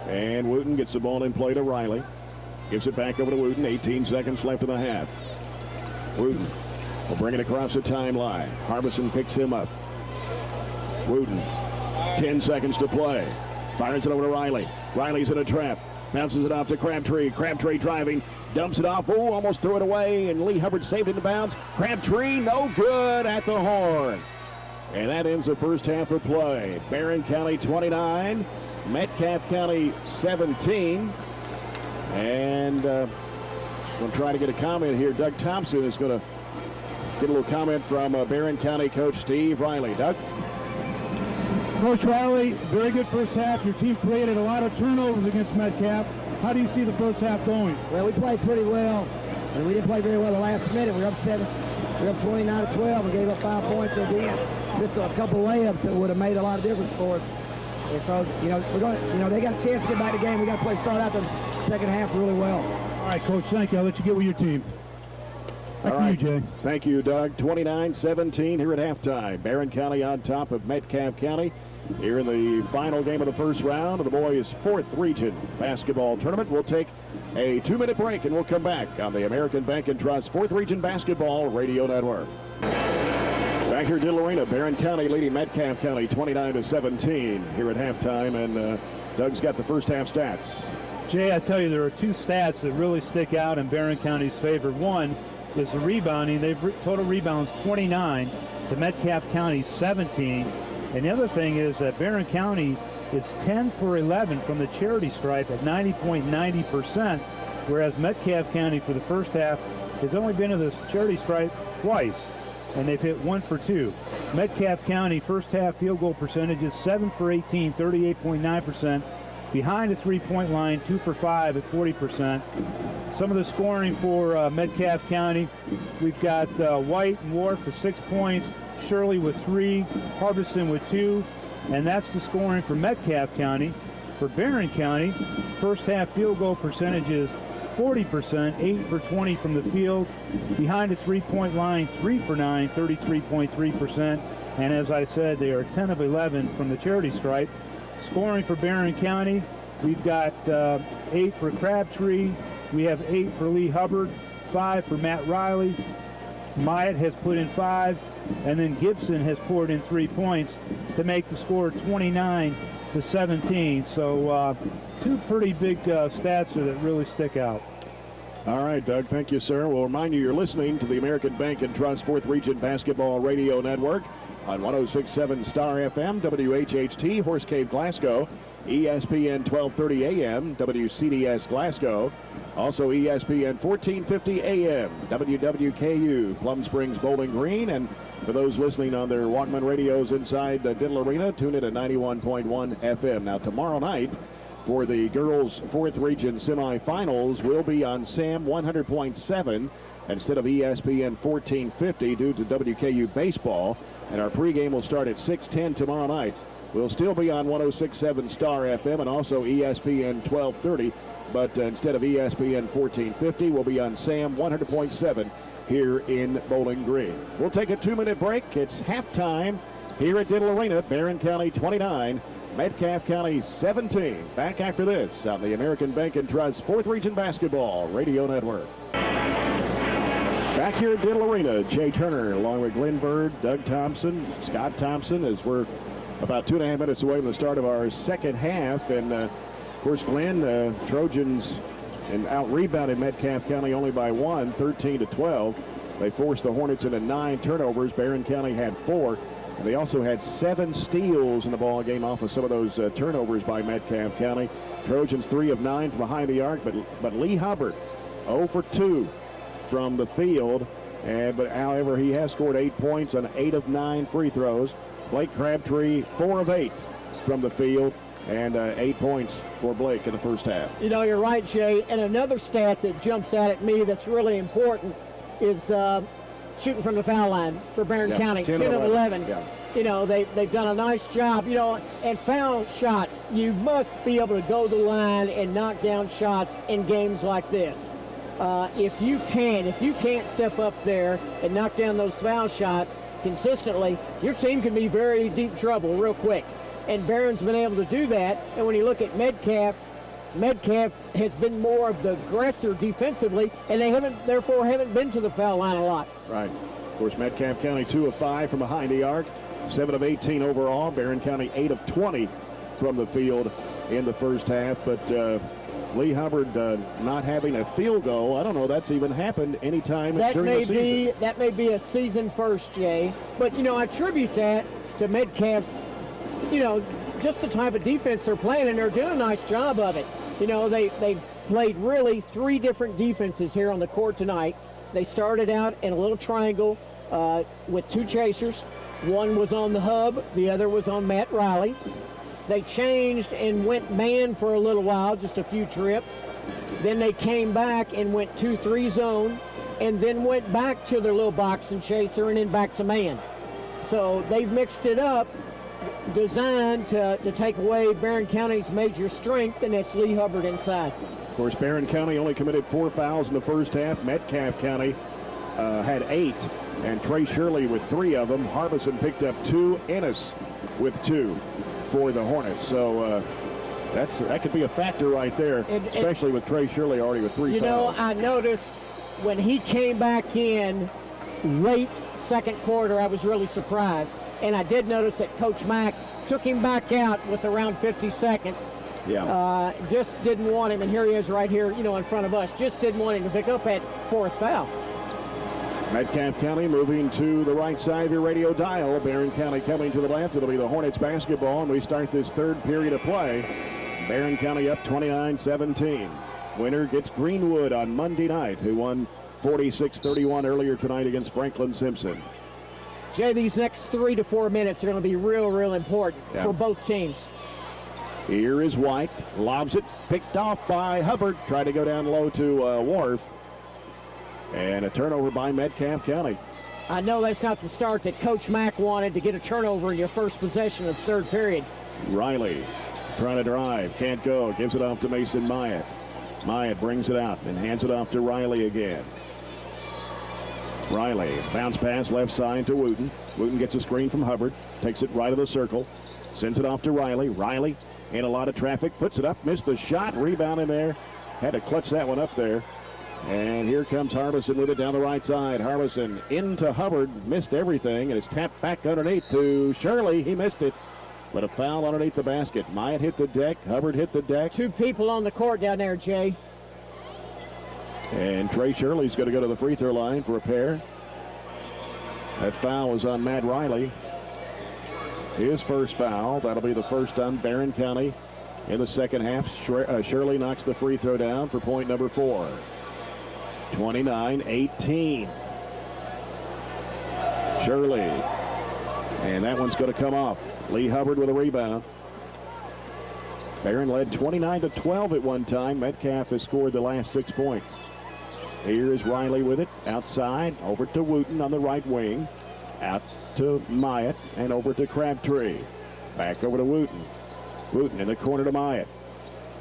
And Wooten gets the ball in play to Riley. Gives it back over to Wooten. 18 seconds left in the half. Wooten will bring it across the timeline. Harbison picks him up. Wooten. 10 seconds to play. Fires it over to Riley. Riley's in a trap. Bounces it off to Crabtree. Crabtree driving. Dumps it off. Oh, almost threw it away. And Lee Hubbard saved it in bounds. Crabtree, no good at the horn. And that ends the first half of play. Barren County 29. Metcalfe County 17. And we'll try to get a comment here. Doug Thompson is going to get a little comment from Barren County coach Steve Riley. Doug? Coach Riley, very good first half. Your team created a lot of turnovers against Metcalfe. How do you see the first half going? Well, we played pretty well, and we didn't play very well the last minute. We were up 29-12 and gave up 5 points again. Missed a couple layups that would have made a lot of difference for us. And so, we're going. They got a chance to get back to the game. We got to start out the second half really well. All right, Coach. Thank you. I'll let you get with your team. Back to you, Jay. Thank you, Doug. 29-17 here at halftime. Barren County on top of Metcalfe County. Here in the final game of the first round of the boys' 4th region basketball tournament. We'll take a 2-minute break and we'll come back on the American Bank and Trust 4th region basketball radio network. Back here at Diddle Arena, Barren County leading Metcalfe County 29-17 here at halftime, and Doug's got the first half stats. Jay, I tell you, there are 2 stats that really stick out in Barren County's favor. One is the rebounding. Total rebounds 29 to Metcalfe County 17. And the other thing is that Barren County is 10 for 11 from the charity stripe at 90.90%, whereas Metcalfe County for the first half has only been to the charity stripe twice, and they've hit 1 for 2. Metcalfe County first half field goal percentage is 7 for 18, 38.9%. Behind the three-point line, 2 for 5 at 40%. Some of the scoring for Metcalfe County, we've got White and Wharf with 6 points, Shirley with 3, Harbison with 2, and that's the scoring for Metcalfe County. For Barren County, first half field goal percentage is 40%, 8 for 20 from the field. Behind the three-point line, 3 for 9, 33.3%. And as I said, they are 10 of 11 from the charity stripe. Scoring for Barren County, we've got 8 for Crabtree. We have 8 for Lee Hubbard, 5 for Matt Riley. Myatt has put in 5, and then Gibson has poured in 3 points to make the score 29-17. So 2 pretty big stats that really stick out. All right, Doug, thank you, sir. We'll remind you you're listening to the American Bank and Trust 4th Region Basketball Radio Network on 106.7 Star FM, WHHT, Horse Cave, Glasgow, ESPN 1230 AM, WCDS Glasgow, also ESPN 1450 AM, WWKU, Plum Springs, Bowling Green, and for those listening on their Walkman radios inside the Diddle Arena, tune in at 91.1 FM. Now, tomorrow night, for the girls' 4th region semifinals, will be on SAM 100.7 instead of ESPN 1450 due to WKU baseball. And our pregame will start at 6:10 tomorrow night We'll still be on 106.7 Star FM and also ESPN 1230. But instead of ESPN 1450, we'll be on SAM 100.7 here in Bowling Green. We'll take a 2-minute break. It's halftime here at Diddle Arena. Barren County 29, Metcalfe County 17. Back after this on the American Bank and Trust 4th Region Basketball Radio Network. Back here at Diddle Arena, Jay Turner along with Glenn Bird, Doug Thompson, Scott Thompson, as we're about 2.5 minutes away from the start of our second half. And of course, Glenn, Trojans and out-rebounded Metcalfe County only by 1, 13-12. They forced the Hornets into 9 turnovers. Barren County had 4. And they also had 7 steals in the ball game off of some of those turnovers by Metcalfe County. Trojans 3 of 9 from behind the arc, but Lee Hubbard 0 for 2 from the field. But however, he has scored 8 points on 8 of 9 free throws. Blake Crabtree 4 of 8 from the field. And 8 points for Blake in the first half. You know, you're right, Jay. And another stat that jumps out at me that's really important is shooting from the foul line for Barren County. 10 of 11. Yeah. You know, they've done a nice job. You know, and foul shots, you must be able to go to the line and knock down shots in games like this. If you can't step up there and knock down those foul shots consistently, your team can be very deep trouble real quick. And Barron's been able to do that. And when you look at Metcalfe has been more of the aggressor defensively, and they therefore haven't been to the foul line a lot. Right. Of course, Metcalfe County 2 of 5 from behind the arc, 7 of 18 overall. Barren County 8 of 20 from the field in the first half. But Lee Hubbard not having a field goal, I don't know that's even happened any time during the season. That may be a season first, Jay. But, you know, I attribute that to Metcalfe's, you know, just the type of defense they're playing, and they're doing a nice job of it. You know, they played really 3 different defenses here on the court tonight. They started out in a little triangle with 2 chasers. One was on the hub, the other was on Matt Riley. They changed and went man for a little while, just a few trips. Then they came back and went 2-3 zone, and then went back to their little box and chaser, and then back to man. So they've mixed it up, designed to take away Barren County's major strength, and that's Lee Hubbard inside. Of course, Barren County only committed 4 fouls in the first half. Metcalfe County had 8, and Trey Shirley with 3 of them. Harbison picked up 2, Ennis with 2 for the Hornets. So that could be a factor right there, especially with Trey Shirley already with 3 fouls. You know, I noticed when he came back in late second quarter, I was really surprised. And I did notice that Coach Mack took him back out with around 50 seconds. Yeah. Just didn't want him, and here he is right here, you know, in front of us. Just didn't want him to pick up that 4th foul. Metcalfe County moving to the right side of your radio dial. Barren County coming to the left. It'll be the Hornets basketball, and we start this 3rd period of play. Barren County up 29-17. Winner gets Greenwood on Monday night, who won 46-31 earlier tonight against Franklin Simpson. Jay, these next 3 to 4 minutes are going to be real important for both teams. Here is White, lobs it, picked off by Hubbard, tried to go down low to Wharf, and a turnover by Metcalfe County. I know that's not the start that Coach Mack wanted, to get a turnover in your first possession of 3rd period. Riley trying to drive, can't go, gives it off to Mason Myatt. Myatt brings it out and hands it off to Riley again. Riley, bounce pass left side to Wooten. Wooten gets a screen from Hubbard, takes it right of the circle, sends it off to Riley. Riley in a lot of traffic, puts it up, missed the shot, rebound in there. Had to clutch that one up there. And here comes Harbison with it down the right side. Harbison into Hubbard, missed everything, and it's tapped back underneath to Shirley. He missed it, but a foul underneath the basket. Myatt hit the deck, Hubbard hit the deck. 2 people on the court down there, Jay. And Trey Shirley's going to go to the free throw line for a pair. That foul was on Matt Riley. His first foul. That'll be the first on Barren County in the second half. Shirley knocks the free throw down for point number 4. 29-18. Shirley. And that one's going to come off. Lee Hubbard with a rebound. Barren led 29-12 at one time. Metcalfe has scored the last 6 points. Here is Riley with it. Outside, over to Wooten on the right wing. Out to Myatt and over to Crabtree. Back over to Wooten. Wooten in the corner to Myatt.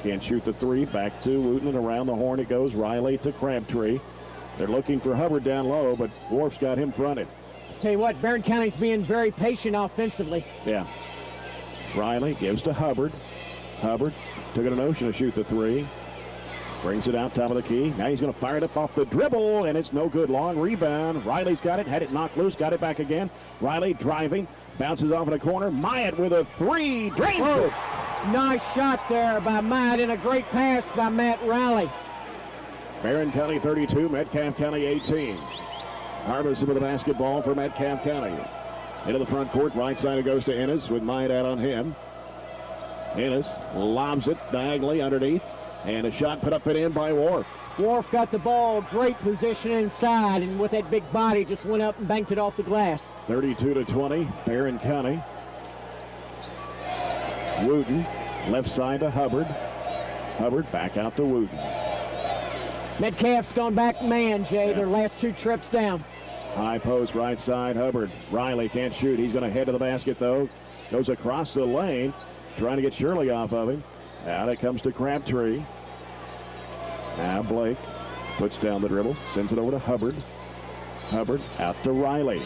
Can't shoot the three. Back to Wooten, and around the horn it goes. Riley to Crabtree. They're looking for Hubbard down low, but Worf's got him fronted. Tell you what, Barren County's being very patient offensively. Yeah. Riley gives to Hubbard. Hubbard took it a notion to shoot the three. Brings it out top of the key. Now he's going to fire it up off the dribble, and it's no good. Long rebound. Riley's got it. Had it knocked loose. Got it back again. Riley driving. Bounces off in the corner. Myatt with a three. Drains it. Nice shot there by Myatt, and a great pass by Matt Riley. Barren County 32, Metcalfe County 18. Harbison with the basketball for Metcalfe County. Into the front court. Right side it goes to Ennis with Myatt out on him. Ennis lobs it diagonally underneath. And a shot put up and in by Worf. Worf got the ball, great position inside, and with that big body just went up and banked it off the glass. 32-20, Barren County. Wooten, left side to Hubbard. Hubbard back out to Wooten. Metcalfe's gone back man, Jay, their last two trips down. High post, right side, Hubbard. Riley can't shoot. He's going to head to the basket, though. Goes across the lane, trying to get Shirley off of him. Out it comes to Crabtree. Now Blake puts down the dribble, sends it over to Hubbard. Hubbard out to Riley.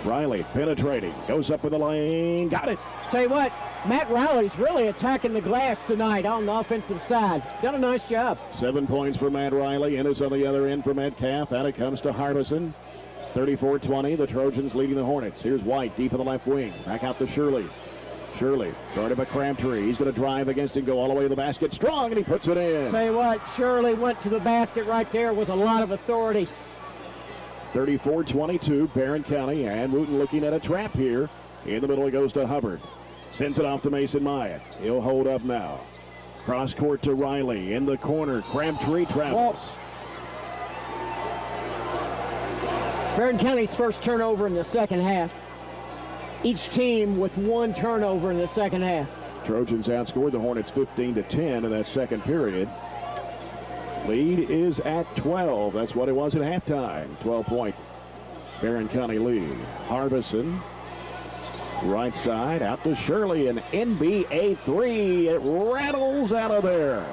Riley penetrating, goes up in the lane, got it. Tell you what, Matt Riley's really attacking the glass tonight on the offensive side. Done a nice job. 7 points for Matt Riley. Ennis on the other end for Metcalfe. Out it comes to Harbison. 34-20, the Trojans leading the Hornets. Here's White deep in the left wing. Back out to Shirley. Shirley, guarded by Crabtree. He's going to drive against him, go all the way to the basket. Strong, and he puts it in. Tell you what, Shirley went to the basket right there with a lot of authority. 34-22, Barren County, and Wooten looking at a trap here. In the middle, it goes to Hubbard. Sends it off to Mason Myatt. He'll hold up now. Cross court to Riley. In the corner, Crabtree travels. Barren County's first turnover in the second half. Each team with one turnover in the second half. Trojans outscored the Hornets 15-10 in that second period. Lead is at 12. That's what it was at halftime. 12-point Barren County lead. Harbison, right side, out to Shirley, an NBA three. It rattles out of there.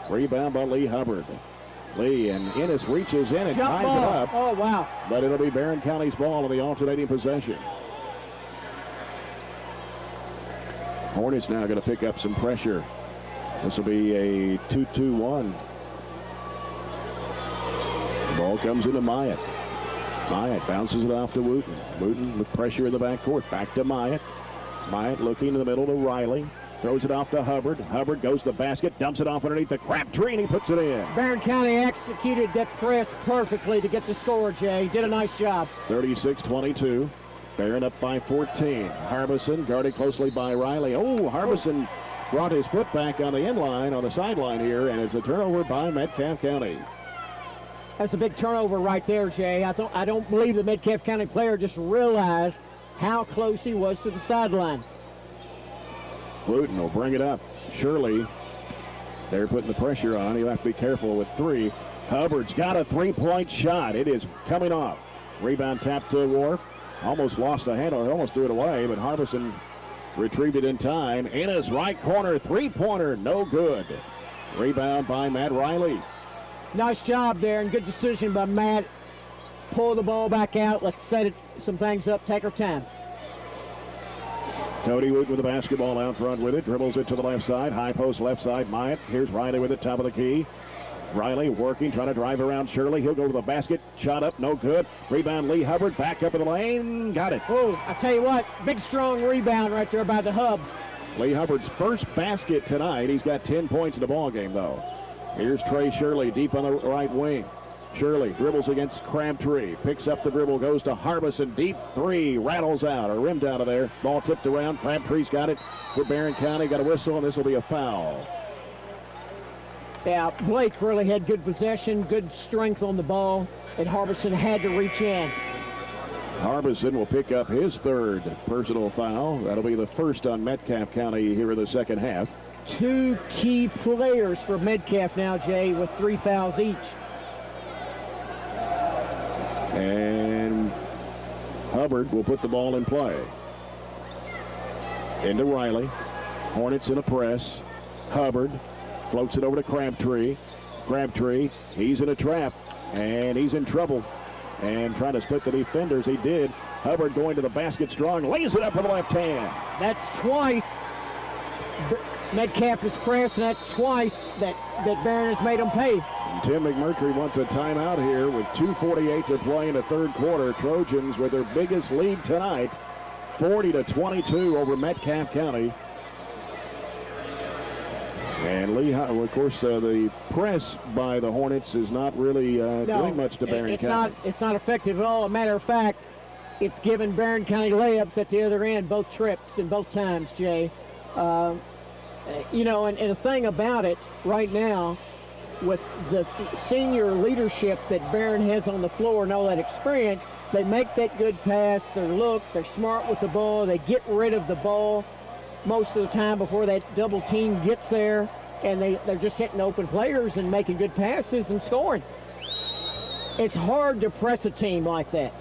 Rebound by Lee Hubbard. Lee, and Ennis reaches in and ties it up. Oh, wow. But it'll be Barren County's ball in the alternating possession. Hornets now going to pick up some pressure. This will be a 2-2-1. Ball comes into Myatt. Myatt bounces it off to Wooten. Wooten with pressure in the backcourt. Back to Myatt. Myatt looking in the middle to Riley. Throws it off to Hubbard. Hubbard goes to the basket, dumps it off underneath the Crabtree, and he puts it in. Barren County executed that press perfectly to get the score, Jay. Did a nice job. 36-22. Barren up by 14. Harbison guarded closely by Riley. Oh, Harbison brought his foot back on the end line, on the sideline here, and it's a turnover by Metcalfe County. That's a big turnover right there, Jay. I don't believe the Metcalfe County player just realized how close he was to the sideline. Wooten will bring it up. Shirley, they're putting the pressure on. He'll have to be careful with three. Hubbard's got a three-point shot. It is coming off. Rebound tap to Worf. Almost lost the handle. Almost threw it away, but Harbison retrieved it in time. Ennis, right corner, three-pointer, no good. Rebound by Matt Riley. Nice job there, and good decision by Matt. Pull the ball back out. Let's set some things up. Take our time. Cody Wooten with the basketball out front with it. Dribbles it to the left side. High post left side. Myatt. Here's Riley with it. Top of the key. Riley working, trying to drive around Shirley. He'll go to the basket. Shot up, no good. Rebound, Lee Hubbard. Back up in the lane. Got it. Oh, I tell you what, big strong rebound right there by the hub. Lee Hubbard's first basket tonight. He's got 10 points in the ball game, though. Here's Trey Shirley deep on the right wing. Shirley dribbles against Crabtree. Picks up the dribble, goes to Harbison. Deep three, rattles out, or rimmed out of there. Ball tipped around. Crabtree's got it for Barren County. Got a whistle, and this will be a foul. Yeah, Blake really had good possession, good strength on the ball, and Harbison had to reach in. Harbison will pick up his third personal foul. That'll be the first on Metcalfe County here in the second half. Two key players for Metcalfe now, Jay, with 3 fouls each. And Hubbard will put the ball in play. Into Riley. Hornets in a press. Hubbard floats it over to Crabtree. Crabtree, he's in a trap, and he's in trouble. And trying to split the defenders, he did. Hubbard going to the basket strong, lays it up with the left hand. That's twice Metcalfe is pressed, and that's twice that Barren has made him pay. And Tim McMurtry wants a timeout here with 2:48 to play in the third quarter. Trojans with their biggest lead tonight, 40-22 over Metcalfe County. And of course, the press by the Hornets is not really doing much to Barren County. It's not effective at all. A matter of fact, it's given Barren County layups at the other end both trips and both times, Jay. You know, and the thing about it right now, with the senior leadership that Barren has on the floor and all that experience, they make that good pass, they're smart with the ball, they get rid of the ball most of the time before that double team gets there, and they're just hitting open players and making good passes and scoring. It's hard to press a team like that.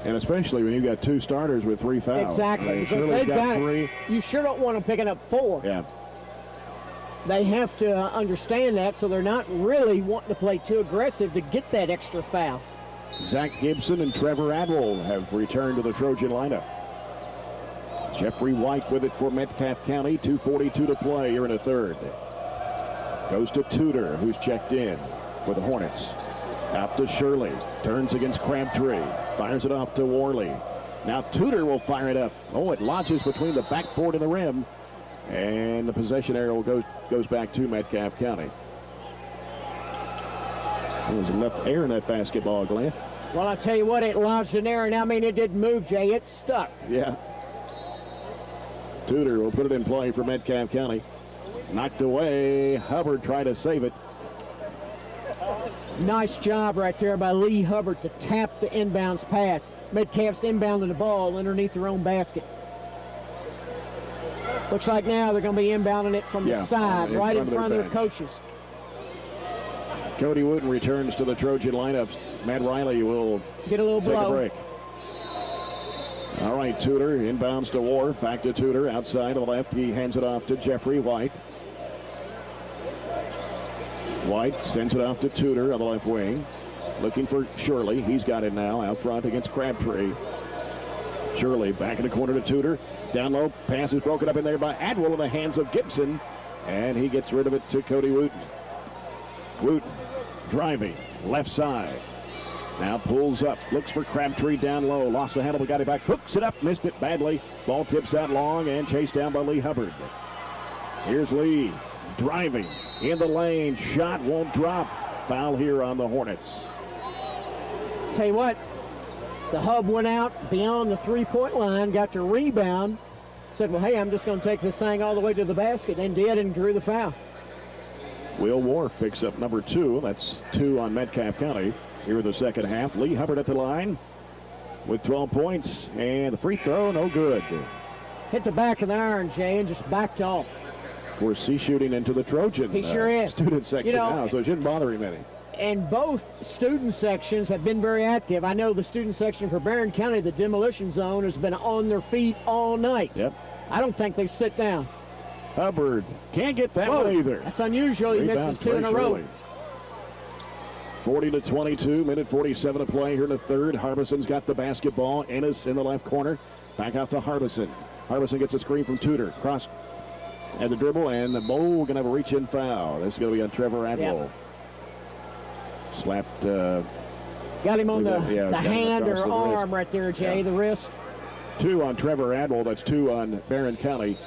And especially when you've got two starters with 3 fouls. Exactly. Because they've got 3. You sure don't want them picking up 4. Yeah. They have to understand that, so they're not really wanting to play too aggressive to get that extra foul. Zach Gibson and Trevor Adwell have returned to the Trojan lineup. Jeffrey White with it for Metcalfe County. 2:42 to play here in the third. Goes to Tudor, who's checked in for the Hornets. Out to Shirley. Turns against Crabtree. Fires it off to Worley. Now Tudor will fire it up. Oh, it lodges between the backboard and the rim. And the possession arrow goes back to Metcalfe County. There was enough air in that basketball, Glenn. Well, I tell you what, it lodged in there, and I mean, it didn't move, Jay. It stuck. Yeah. Tudor will put it in play for Metcalfe County. Knocked away. Hubbard tried to save it. Nice job right there by Lee Hubbard to tap the inbounds pass. Metcalfe's inbounding the ball underneath their own basket. Looks like now they're going to be inbounding it from the side, right in front of their coaches. Cody Wooten returns to the Trojan lineups. Matt Riley will get a little take a break. All right, Tudor inbounds to Wharf. Back to Tudor outside to the left. He hands it off to Jeffrey White. White sends it off to Tudor on the left wing. Looking for Shirley. He's got it now out front against Crabtree. Shirley back in the corner to Tudor. Down low. Pass is broken up in there by Adwell in the hands of Gibson. And he gets rid of it to Cody Wooten. Wooten driving left side. Now pulls up. Looks for Crabtree down low. Lost the handle but got it back. Hooks it up. Missed it badly. Ball tips out long and chased down by Lee Hubbard. Here's Lee. Driving in the lane. Shot won't drop. Foul here on the Hornets. Tell you what, the Hub went out beyond the three-point line, got the rebound, said, well, hey, I'm just going to take this thing all the way to the basket, and did, and drew the foul. Will Wharf picks up number 2. That's 2 on Metcalfe County here in the second half. Lee Hubbard at the line with 12 points, and the free throw, no good. Hit the back of the iron, Jay, and just backed off. Of course, he's shooting into the Trojan he sure is. Student section now, so it shouldn't bother him any. And both student sections have been very active. I know the student section for Barren County, the demolition zone, has been on their feet all night. Yep. I don't think they sit down. Hubbard can't get that one either. That's unusual. He misses 2 in a row. 40-22, minute 47 to play here in the third. Harbison's got the basketball. Ennis in the left corner. Back out to Harbison. Harbison gets a screen from Tudor. Cross at the dribble, and the Mo going to have a reach-in foul. This is going to be on Trevor Adwell. Yep. Slapped. Got him on the hand or arm right there, Jay, the wrist. 2 on Trevor Adwell. That's 2 on Barren County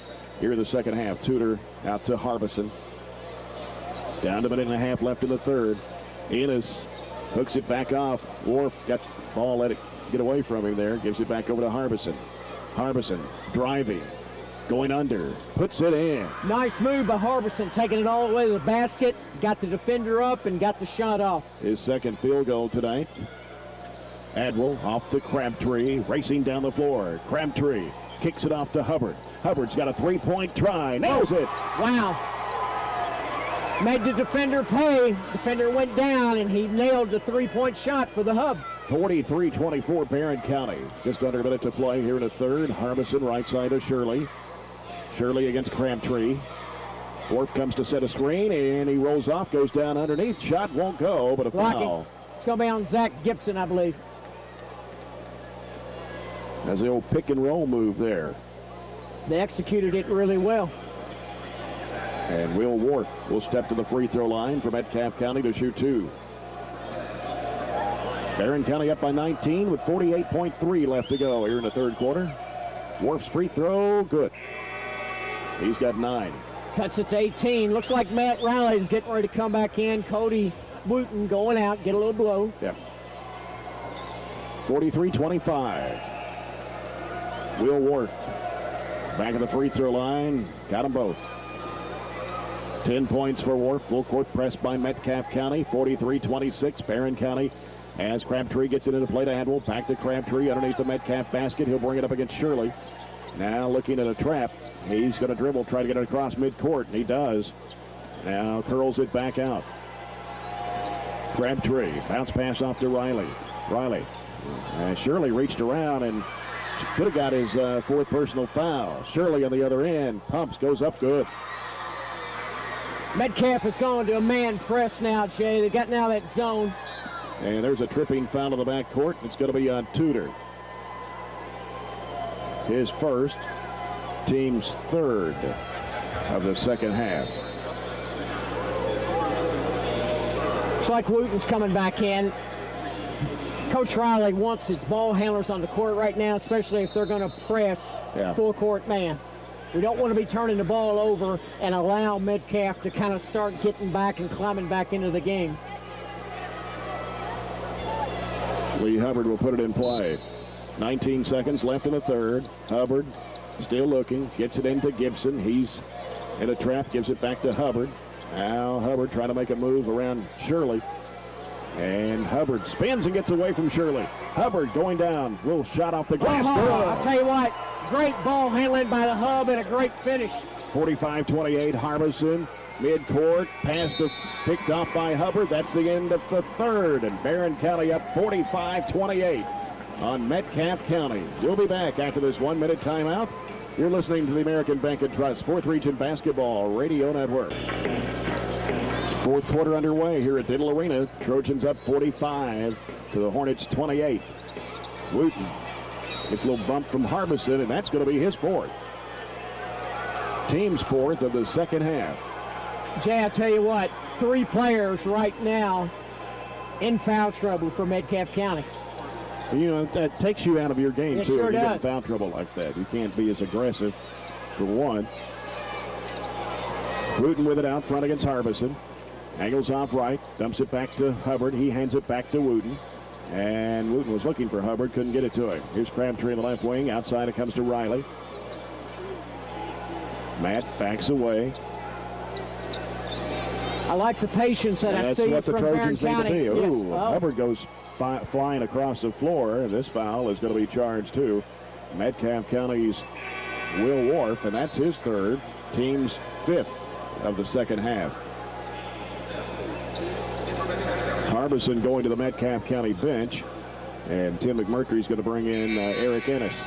here in the second half. Tudor out to Harbison. Down to a minute and a half left in the third. Ennis hooks it back off. Wharf got the ball, let it get away from him there. Gives it back over to Harbison. Harbison driving. Going under, puts it in. Nice move by Harbison, taking it all the way to the basket, got the defender up, and got the shot off. His second field goal tonight. Adwell off to Crabtree, racing down the floor. Crabtree kicks it off to Hubbard. Hubbard's got a three-point try, nails it. Wow. Made the defender pay. Defender went down, and he nailed the three-point shot for the Hub. 43-24 Barren County. Just under a minute to play here in the third. Harbison right side of Shirley. Shirley against Crabtree. Worf comes to set a screen, and he rolls off, goes down underneath. Shot won't go, but a foul. It's going to be on Zach Gibson, I believe. As the old pick and roll move there. They executed it really well. And Will Worf will step to the free throw line for Metcalfe County to shoot 2. Barren County up by 19 with 48.3 left to go here in the third quarter. Worf's free throw, good. He's got 9. Cuts it to 18. Looks like Matt Riley's getting ready to come back in. Cody Wooten going out, get a little blow. Yeah. 43-25. Will Worf back at the free throw line. Got them both. 10 points for Worf. Full court press by Metcalfe County. 43-26. Barren County as Crabtree gets it into play to Adwell. Back to Crabtree underneath the Metcalfe basket. He'll bring it up against Shirley. Now looking at a trap. He's going to dribble, try to get it across midcourt, and he does. Now curls it back out. Crabtree, bounce pass off to Riley. Shirley reached around and could have got his fourth personal foul. Shirley on the other end, pumps, goes up good. Metcalfe is going to a man press now, Jay. They got now that zone. And there's a tripping foul in the backcourt. It's going to be on Tudor. His first, team's third of the second half. Looks like Wooten's coming back in. Coach Riley wants his ball handlers on the court right now, especially if they're going to press full court man. We don't want to be turning the ball over and allow Metcalfe to kind of start getting back and climbing back into the game. Lee Hubbard will put it in play. 19 seconds left in the third. Hubbard still looking, gets it into Gibson. He's in a trap, gives it back to Hubbard. Now Hubbard trying to make a move around Shirley. And Hubbard spins and gets away from Shirley. Hubbard going down. Little shot off the glass. I'll tell you what, great ball handling by the Hub and a great finish. 45-28, Harbison. Midcourt, pass picked off by Hubbard. That's the end of the third. And Barren County up 45-28 on Metcalfe County. We'll be back after this 1-minute timeout. You're listening to the American Bank & Trust 4th Region Basketball Radio Network. Fourth quarter underway here at Diddle Arena. Trojans up 45 to the Hornets 28. Wooten gets a little bump from Harbison, and that's going to be his fourth. Team's fourth of the second half. Jay, I tell you what, 3 players right now in foul trouble for Metcalfe County. You know, that takes you out of your game, too. Sure you does. get in foul trouble like that. You can't be as aggressive, for one. Wooten with it out front against Harbison. Angles off right, dumps it back to Hubbard. He hands it back to Wooten. And Wooten was looking for Hubbard, couldn't get it to him. Here's Crabtree in the left wing. Outside it comes to Riley. Matt backs away. I like the patience that I see from Barren County. That's what the Trojans need to be. Yes. Ooh, Hubbard goes flying across the floor. This foul is going to be charged too. Metcalfe County's Will Worf, and that's his third. Team's fifth of the second half. Harbison going to the Metcalfe County bench, and Tim McMurtry's going to bring in Eric Ennis.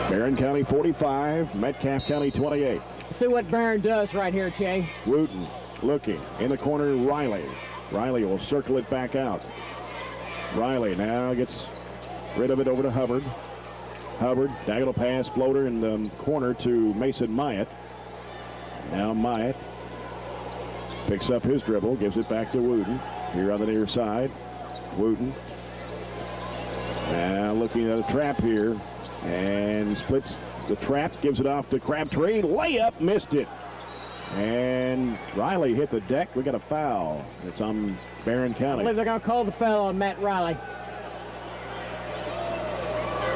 Barren County 45, Metcalfe County 28. See what Barren does right here, Jay. Wooten looking in the corner. Riley will circle it back out. Riley now gets rid of it over to Hubbard. Hubbard, diagonal pass, floater in the corner to Mason Myatt. Now Myatt picks up his dribble, gives it back to Wooten. Here on the near side, Wooten. Now looking at a trap here and splits the trap, gives it off to Crabtree. Layup, missed it. And Riley hit the deck. We got a foul. It's on Barren County. I believe they're going to call the foul on Matt Riley.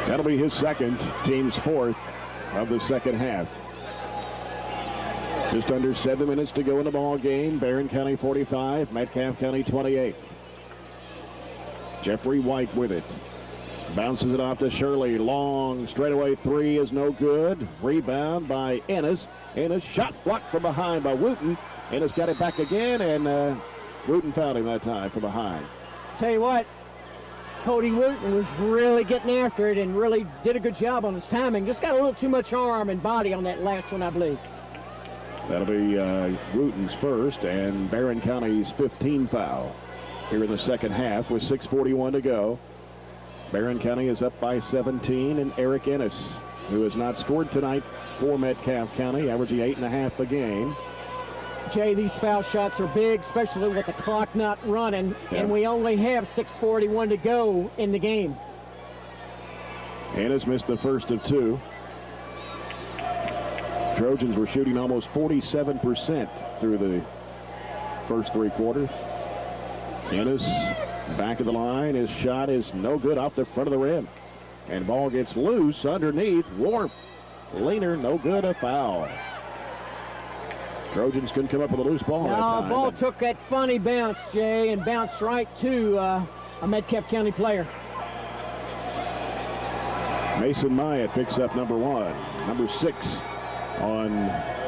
That'll be his second, team's fourth of the second half. Just under 7 minutes to go in the ball game. Barren County 45, Metcalfe County 28. Jeffrey White with it. Bounces it off to Shirley. Long straightaway three is no good. Rebound by Ennis. Ennis shot blocked from behind by Wooten. Ennis got it back again, and Wooten fouled him that time from behind. Tell you what, Cody Wooten was really getting after it and really did a good job on his timing. Just got a little too much arm and body on that last one, I believe. That'll be Wooten's first and Barren County's 15th foul here in the second half with 6:41 to go. Barren County is up by 17, and Eric Ennis, who has not scored tonight for Metcalfe County, averaging 8.5 a game. Jay, these foul shots are big, especially with the clock not running, and we only have 6:41 to go in the game. Ennis missed the first of two. Trojans were shooting almost 47% through the first three quarters. Ennis back of the line. His shot is no good off the front of the rim. And ball gets loose underneath. Wharf. Leaner, no good, a foul. Trojans couldn't come up with a loose ball that time. The ball took that funny bounce, Jay, and bounced right to a Metcalfe County player. Mason Myatt picks up number 1. Number 6 on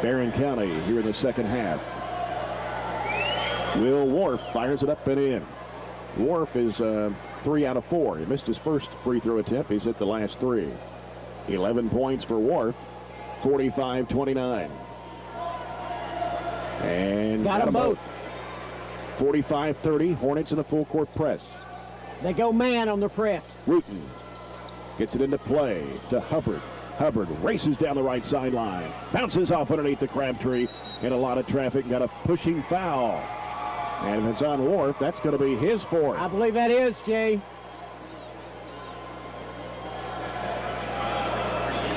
Barren County here in the second half. Will Wharf fires it up and in. Wharf is 3 out of 4. He missed his first free throw attempt. He's hit the last 3. 11 points for Wharf, 45-29. And got them both. 45-30. Hornets in a full court press. They go man on the press. Wooten gets it into play to Hubbard. Hubbard races down the right sideline. Bounces off underneath the Crabtree. In a lot of traffic. Got a pushing foul. And if it's on Wharf, that's going to be his fourth. I believe that is, Jay.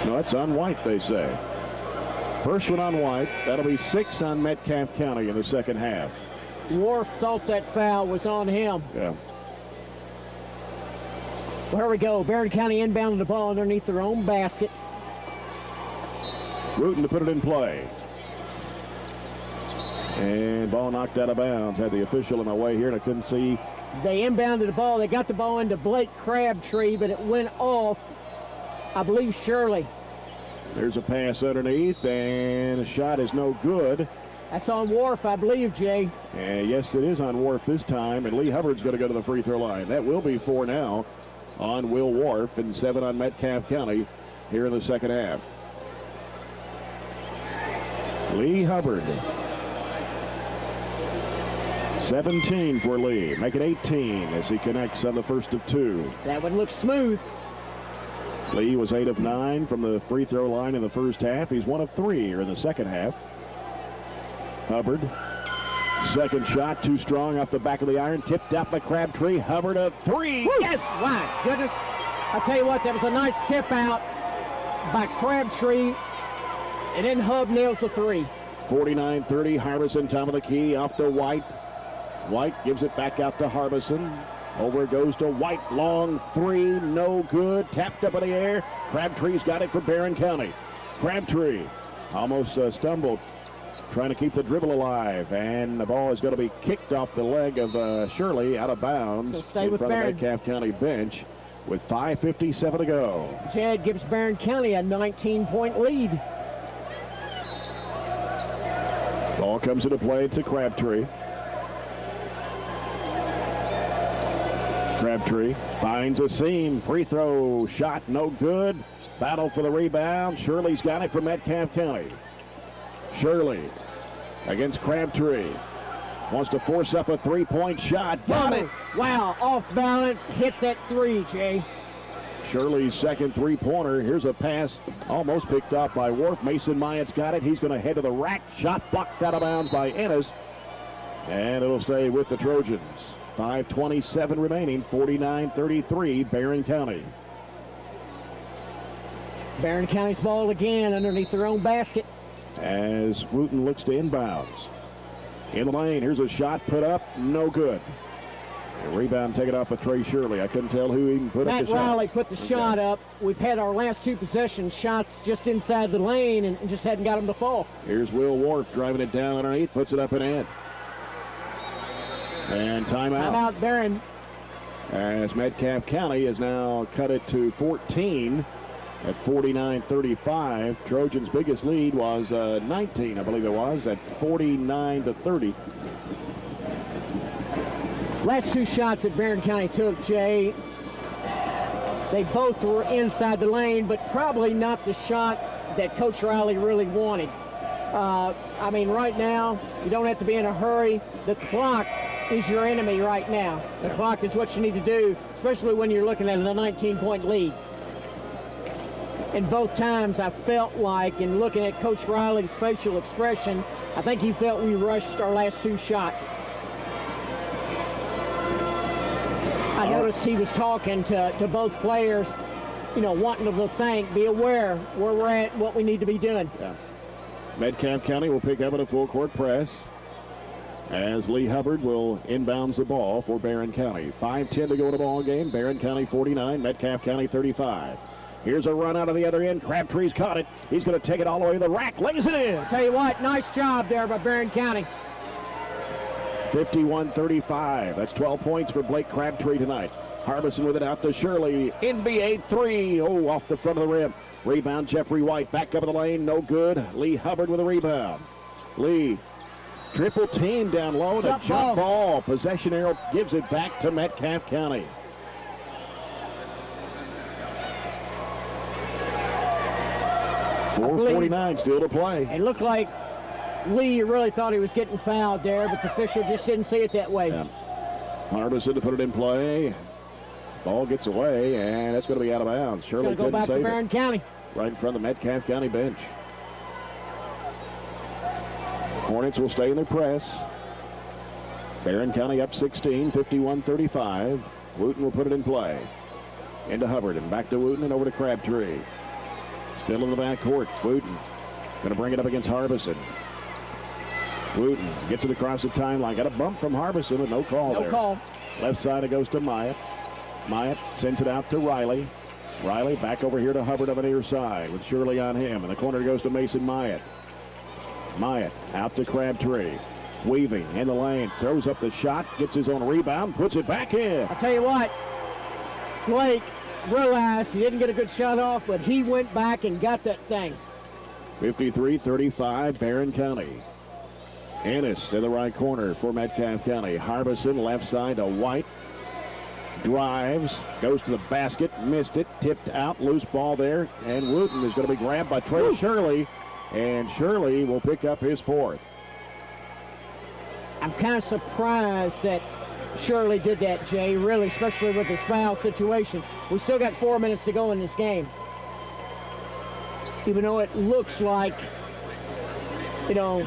No, it's on White, they say. First one on White. That'll be 6 on Metcalfe County in the second half. Wharf thought that foul was on him. Yeah. Well, here we go. Barren County inbounding the ball underneath their own basket. Wooten to put it in play. And ball knocked out of bounds. Had the official in my way here, and I couldn't see. They inbounded the ball. They got the ball into Blake Crabtree, but it went off, I believe, Shirley. There's a pass underneath, and a shot is no good. That's on Wharf, I believe, Jay. And yes, it is on Wharf this time, and Lee Hubbard's going to go to the free throw line. That will be 4 now on Will Wharf and 7 on Metcalfe County here in the second half. Lee Hubbard. 17 for Lee. Make it 18 as he connects on the first of 2. That would look smooth. Lee was 8 of 9 from the free throw line in the first half. He's 1 of 3 here in the second half. Hubbard. Second shot, too strong off the back of the iron. Tipped out by Crabtree. Hubbard a 3. Woo! Yes! My goodness. I tell you what, that was a nice tip out by Crabtree. And then Hub nails the 3. 49-30. Harbison, top of the key, off to White. White gives it back out to Harbison. Over it goes to White. Long 3. No good. Tapped up in the air. Crabtree's got it for Barren County. Crabtree almost stumbled, trying to keep the dribble alive. And the ball is going to be kicked off the leg of Shirley out of bounds stay in with front Barren. of the Metcalfe County bench with 5:57 to go. Jed gives Barren County a 19-point lead. Ball comes into play to Crabtree. Crabtree finds a seam. Free throw shot, no good. Battle for the rebound. Shirley's got it for Metcalfe County. Shirley against Crabtree. Wants to force up a three-point shot. Got it. Wow, off balance. Hits that 3, Jay. Shirley's second three-pointer. Here's a pass almost picked off by Wharf. Mason Myatt's got it. He's going to head to the rack. Shot blocked out of bounds by Ennis. And it'll stay with the Trojans. 5:27 remaining. 49-33 Barren County. Barren County's ball again underneath their own basket. As Wooten looks to inbounds. In the lane, here's a shot put up, no good. A rebound taken off by Trey Shirley. I couldn't tell who even put up the shot. Matt Riley put the shot up. We've had our last 2 possession shots just inside the lane and just hadn't got them to fall. Here's Will Wharf driving it down underneath, puts it up and in. And timeout. Timeout, Barren. As Metcalfe County has now cut it to 14 at 49-35. Trojans' biggest lead was 19, I believe it was, at 49-30. Last 2 shots that Barren County took, Jay, They both were inside the lane, but probably not the shot that Coach Riley really wanted. I mean, right now, you don't have to be in a hurry. The clock is your enemy right now. The clock is what you need to do, especially when you're looking at a 19-point lead. And both times I felt like, in looking at Coach Riley's facial expression, I think he felt we rushed our last two shots. I noticed he was talking to both players, you know, wanting them to be aware where we're at, what we need to be doing. Yeah. Metcalfe County will pick up at a full court press as Lee Hubbard will inbounds the ball for Barren County. 5:10 to go in the ball game. Barren County 49, Metcalfe County 35. Here's a run out of the other end. Crabtree's caught it. He's going to take it all the way to the rack. Lays it in. I'll tell you what, nice job there by Barren County. 51-35. That's 12 points for Blake Crabtree tonight. Harbison with it out to Shirley. NBA 3. Oh, off the front of the rim. Rebound, Jeffrey White. Back up in the lane. No good. Lee Hubbard with a rebound. Lee, triple team down low. And a jump ball. Possession arrow gives it back to Metcalfe County. .449 still to play. It looked like Lee really thought he was getting fouled there, but the official just didn't see it that way. Yeah. Harbison to put it in play. Ball gets away, and that's going to be out of bounds. Shirley couldn't save it. Go back to Barren County. Right in front of the Metcalfe County bench. Hornets will stay in their press. Barren County up 16, 51-35. Wooten will put it in play. Into Hubbard and back to Wooten and over to Crabtree. Still in the backcourt. Wooten going to bring it up against Harbison. Wooten gets it across the timeline. Got a bump from Harbison, but no call there. No call. Left side it goes to Myatt. Myatt sends it out to Riley. Riley back over here to Hubbard on the near side with Shirley on him. In the corner goes to Mason Myatt. Myatt out to Crabtree. Weaving in the lane. Throws up the shot. Gets his own rebound. Puts it back in. I'll tell you what. Blake realized he didn't get a good shot off, but he went back and got that thing. 53-35 Barren County. Ennis in the right corner for Metcalfe County. Harbison left side to White. Drives, goes to the basket, missed it, tipped out, loose ball there, and Wooten is going to be grabbed by Trey Shirley, and Shirley will pick up his fourth. I'm kind of surprised that Shirley did that, Jay, really, especially with this foul situation. We still got 4 minutes to go in this game. Even though it looks like, you know,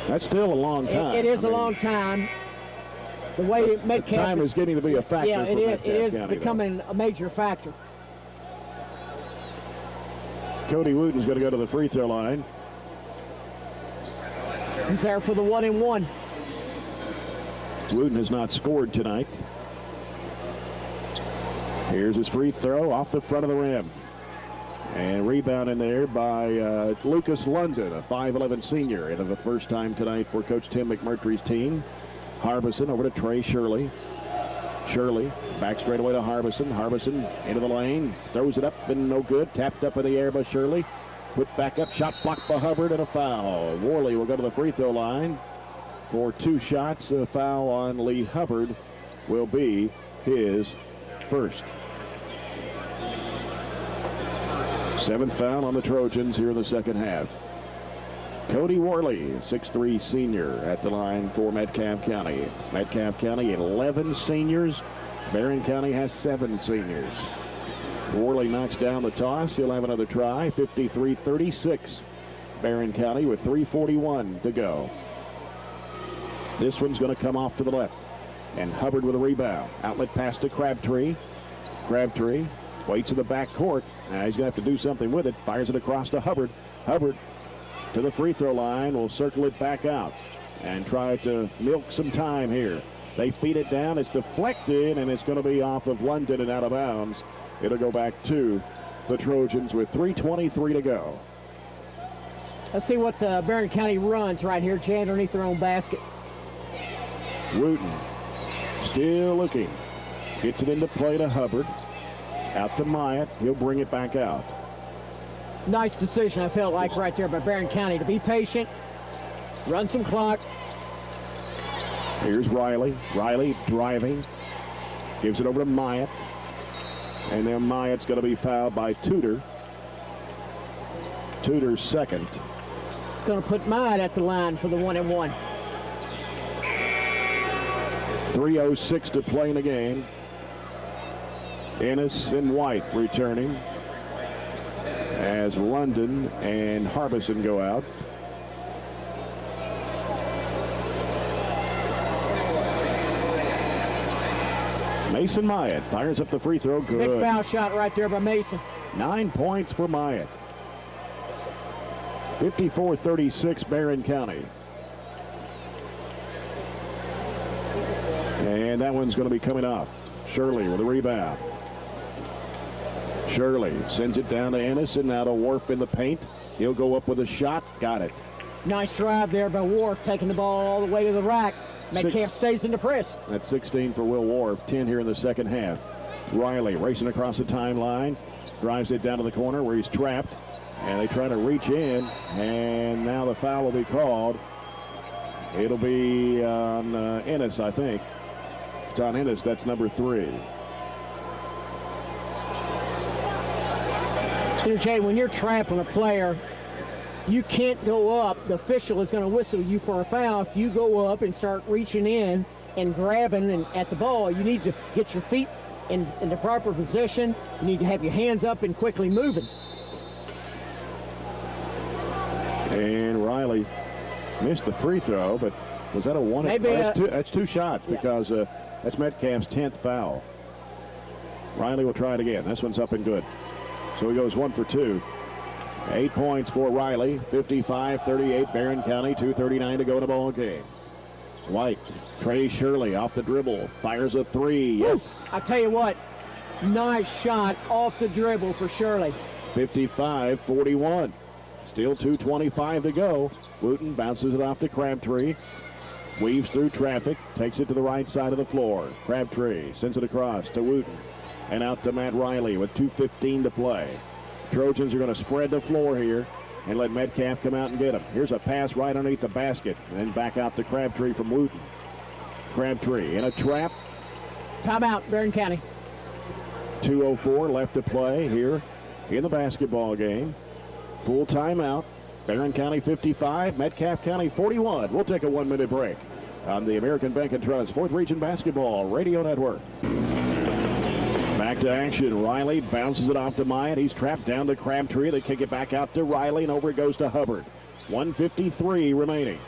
that's still a long time. It is a long time. The way Metcalfe time is getting to be a factor. Yeah, it is County, becoming a major factor. Cody Wooten's going to go to the free throw line. He's there for the 1-and-1. Wooten has not scored tonight. Here's his free throw off the front of the rim. And rebound in there by Lucas London, a 5'11 senior, and the first time tonight for Coach Tim McMurtry's team. Harbison over to Trey Shirley. Shirley back straight away to Harbison. Harbison into the lane, throws it up and no good. Tapped up in the air by Shirley. Put back up, shot blocked by Hubbard and a foul. Worley will go to the free throw line for 2 shots. A foul on Lee Hubbard will be his first. 7th foul on the Trojans here in the second half. Cody Worley, 6'3 senior at the line for Metcalfe County. Metcalfe County, 11 seniors. Barren County has 7 seniors. Worley knocks down the toss. He'll have another try. 53-36. Barren County with 3:41 to go. This one's going to come off to the left. And Hubbard with a rebound. Outlet pass to Crabtree. Crabtree waits in the back court. Now he's going to have to do something with it. Fires it across to Hubbard. Hubbard to the free throw line. Will circle it back out and try to milk some time here. They feed it down. It's deflected, and it's going to be off of London and out of bounds. It'll go back to the Trojans with 3:23 to go. Let's see what Barren County runs right here, Jay, underneath their own basket. Wooten still looking. Gets it into play to Hubbard. Out to Myatt. He'll bring it back out. Nice decision, I felt like, right there by Barren County to be patient, run some clock. Here's Riley. Riley driving. Gives it over to Myatt. And then Myatt's going to be fouled by Tudor. Tudor's second. Going to put Myatt at the line for the 1-and-1. 3:06 to play in the game. Ennis and White returning as London and Harbison go out. Mason Myatt fires up the free throw. Good. Big foul shot right there by Mason. 9 points for Myatt. 54-36 Barren County. And that one's going to be coming up. Shirley with a rebound. Shirley sends it down to Ennis, and now to Worf in the paint. He'll go up with a shot. Got it. Nice drive there by Worf, taking the ball all the way to the rack. Metcalfe stays in the press. That's 16 for Will Worf, 10 here in the second half. Riley racing across the timeline, drives it down to the corner where he's trapped, and they try to reach in, and now the foul will be called. It'll be on Ennis, I think. It's on Ennis. That's number 3. You know, Jay, when you're trapping a player, you can't go up. The official is going to whistle you for a foul. If you go up and start reaching in and grabbing and at the ball, you need to get your feet in the proper position. You need to have your hands up and quickly moving. And Riley missed the free throw, but was that a one? Maybe that's two shots, yeah, because that's Metcalfe's 10th foul. Riley will try it again. This one's up and good. So he goes 1 for 2. 8 points for Riley. 55-38 Barren County. 2:39 to go in the ball game. White, Trey Shirley off the dribble, fires a 3. Yes. I tell you what, nice shot off the dribble for Shirley. 55-41. Still 2:25 to go. Wooten bounces it off to Crabtree. Weaves through traffic, takes it to the right side of the floor. Crabtree sends it across to Wooten and out to Matt Riley with 2:15 to play. Trojans are going to spread the floor here and let Metcalfe come out and get him. Here's a pass right underneath the basket, and then back out to Crabtree from Wooten. Crabtree in a trap. Timeout, Barren County. 2:04 left to play here in the basketball game. Full timeout. Barren County 55, Metcalfe County 41. We'll take a 1-minute break on the American Bank & Trust 4th Region Basketball Radio Network. Back to action. Riley bounces it off to Myatt. He's trapped down to Crabtree. They kick it back out to Riley, and over it goes to Hubbard. 1:53 remaining.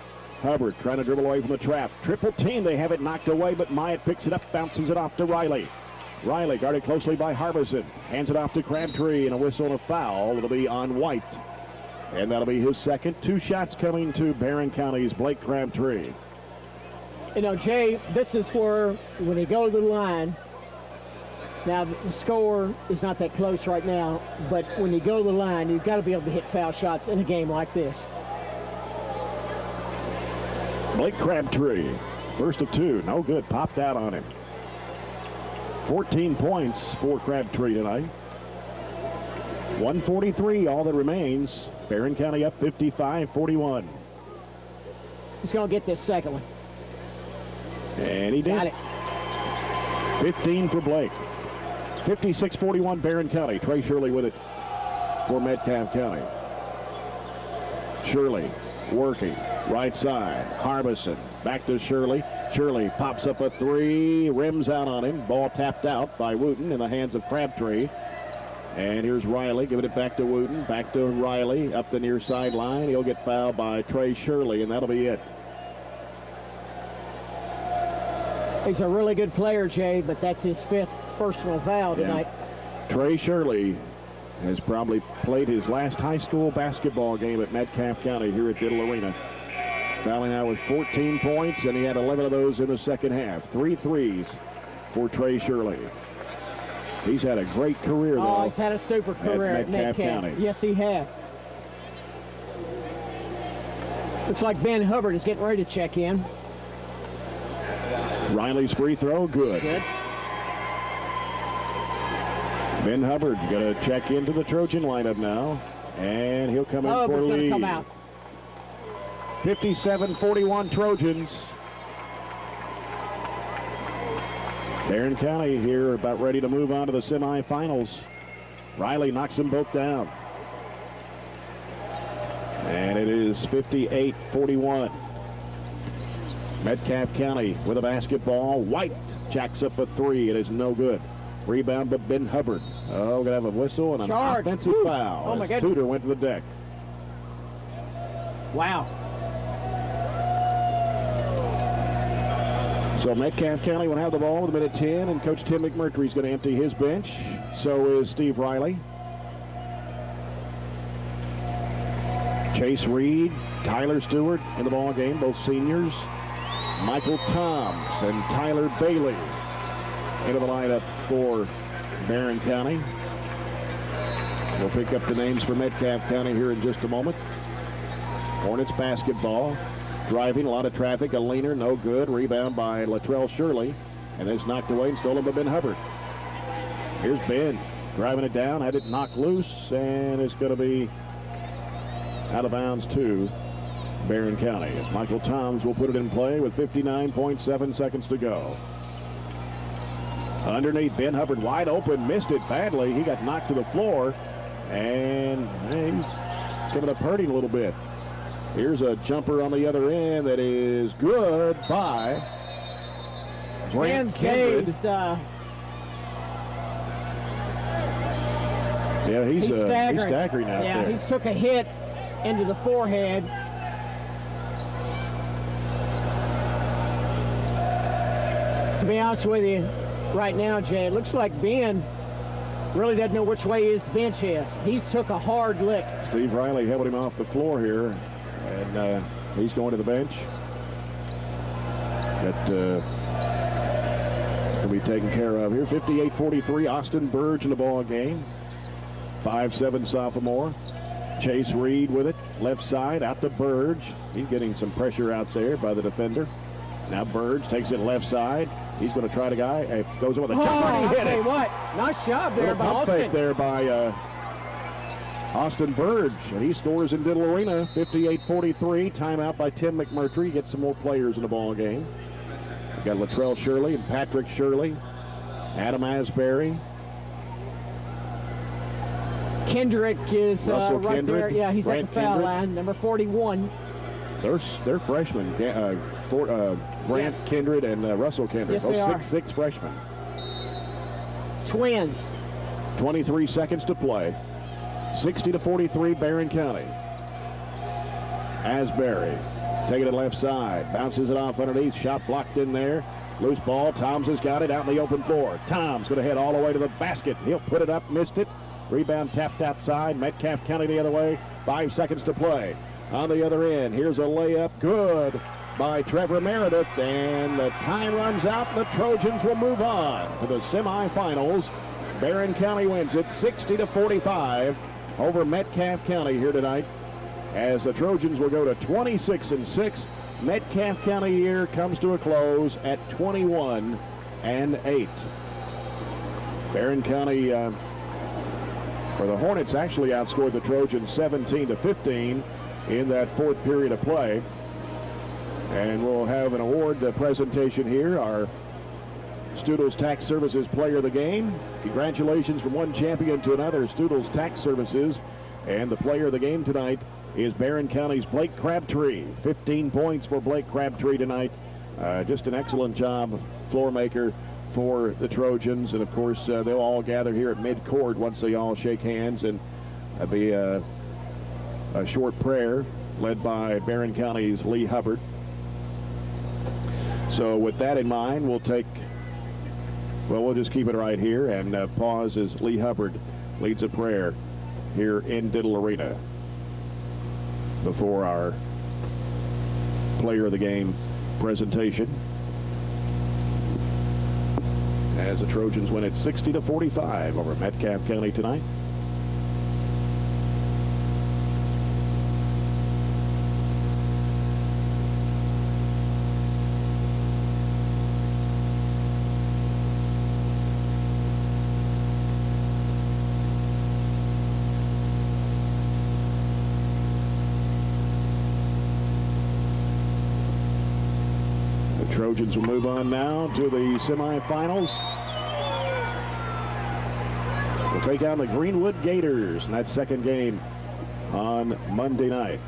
Hubbard trying to dribble away from the trap. Triple team. They have it knocked away, but Myatt picks it up, bounces it off to Riley. Riley guarded closely by Harbison. Hands it off to Crabtree, and a whistle and a foul. It'll be on White. And that'll be his second. 2 shots coming to Barren County's Blake Crabtree. You know, Jay, this is where when they go to the line, now the score is not that close right now, but when you go to the line, you've got to be able to hit foul shots in a game like this. Blake Crabtree, first of 2, no good, popped out on him. 14 points for Crabtree tonight. 1:43, all that remains. Barren County up 55-41. He's going to get this second one. And he did. Got it. 15 for Blake. 56-41 Barren County. Trey Shirley with it for Metcalfe County. Shirley working right side. Harbison back to Shirley. Shirley pops up a 3, rims out on him. Ball tapped out by Wooten in the hands of Crabtree. And here's Riley giving it back to Wooten. Back to Riley up the near sideline. He'll get fouled by Trey Shirley, and that'll be it. He's a really good player, Jay, but that's his 5th personal foul tonight. Trey Shirley has probably played his last high school basketball game at Metcalfe County here at Diddle Arena. Fouling out with 14 points, and he had 11 of those in the second half. 3 threes for Trey Shirley. He's had a great career, though. Oh, he's had a super career at Metcalfe County. Yes, he has. Looks like Ben Hubbard is getting ready to check in. Riley's free throw, good. Ben Hubbard going to check into the Trojan lineup now, and he'll come in for a lead. Come out. 57-41 Trojans. Barren County here about ready to move on to the semifinals. Riley knocks them both down. And it is 58-41. Metcalfe County with a basketball. White jacks up a three. It is no good. Rebound, but Ben Hubbard. Oh, gonna have a whistle and an offensive foul. Oh, my as God. Tudor went to the deck. Wow. So Metcalfe County will have the ball with a minute 10, and Coach Tim McMurtry is going to empty his bench. So is Steve Riley. Chase Reed, Tyler Stewart in the ball game, both seniors. Michael Toms and Tyler Bailey into the lineup for Barren County. We'll pick up the names for Metcalfe County here in just a moment. Hornets basketball. Driving, a lot of traffic, a leaner, no good. Rebound by Latrell Shirley. And it's knocked away and stolen by Ben Hubbard. Here's Ben driving it down, had it knocked loose, and it's going to be out of bounds to Barren County, as Michael Toms will put it in play with 59.7 seconds to go. Underneath, Ben Hubbard wide open, missed it badly. He got knocked to the floor, and he's giving up hurting a little bit. Here's a jumper on the other end that is good by Grant Kindred. Yeah, he's staggering out there. Yeah, he took a hit into the forehead. To be honest with you, right now, Jay, it looks like Ben really doesn't know which way his bench is. He's took a hard lick. Steve Riley held him off the floor here, and he's going to the bench. That will be taken care of here. 58-43, Austin Burge in the ball game. 5'7" sophomore. Chase Reed with it, left side, out to Burge. He's getting some pressure out there by the defender. Now Burge takes it left side. He's going to try to guy. Goes in with a jumper, and he hit it. What? Nice job there by Pump Austin. fake there by Austin Burge, and he scores in Diddle Arena. 58-43. Timeout by Tim McMurtry. Get some more players in the ball game. We've got Latrell Shirley and Patrick Shirley, Adam Asbury. Kendrick is Russell right Kendrick, there. Yeah, he's Grant at the foul Kendrick. line, number 41. They're freshmen. Grant Kindred and Russell Kendrick. Yes, they are. 6'6" freshmen. Twins. 23 seconds to play. 60-43, Barren County. Asbury taking it left side. Bounces it off underneath. Shot blocked in there. Loose ball. Toms has got it out in the open floor. Toms going to head all the way to the basket. He'll put it up. Missed it. Rebound tapped outside. Metcalfe County the other way. 5 seconds to play. On the other end, here's a layup. Good by Trevor Meredith. And the time runs out. The Trojans will move on to the semifinals. Barren County wins it 60-45 over Metcalfe County here tonight, as the Trojans will go to 26-6. Metcalfe County year comes to a close at 21-8. Barren County, for the Hornets, actually outscored the Trojans 17-15 in that fourth period of play. And we'll have an award presentation here. Our Stoodles Tax Services Player of the Game. Congratulations from one champion to another, Stoodles Tax Services. And the player of the game tonight is Barren County's Blake Crabtree. 15 points for Blake Crabtree tonight. Just an excellent job, floor maker for the Trojans. And of course, they'll all gather here at mid-court once they all shake hands, and be a short prayer led by Barren County's Lee Hubbard. So with that in mind, we'll just keep it right here and pause as Lee Hubbard leads a prayer here in Diddle Arena before our player of the game presentation, as the Trojans win it 60-45 over Metcalfe County tonight. Trojans will move on now to the semifinals. We'll take on the Greenwood Gators in that second game on Monday night.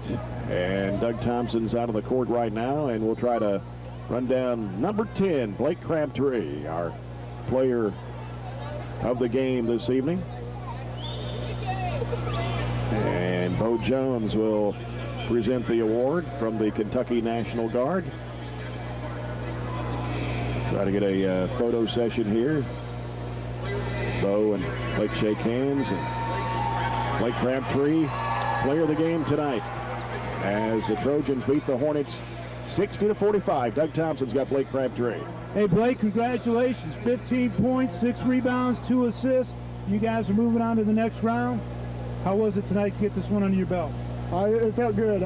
And Doug Thompson's out of the court right now, and we'll try to run down number 10, Blake Crabtree, our player of the game this evening. And Bo Jones will present the award from the Kentucky National Guard. Try to get a photo session here. Bo and Blake shake hands. And Blake Crabtree, player of the game tonight, as the Trojans beat the Hornets 60-45. Doug Thompson's got Blake Crabtree. Hey, Blake, congratulations. 15 points, 6 rebounds, 2 assists. You guys are moving on to the next round. How was it tonight to get this one under your belt? It felt good.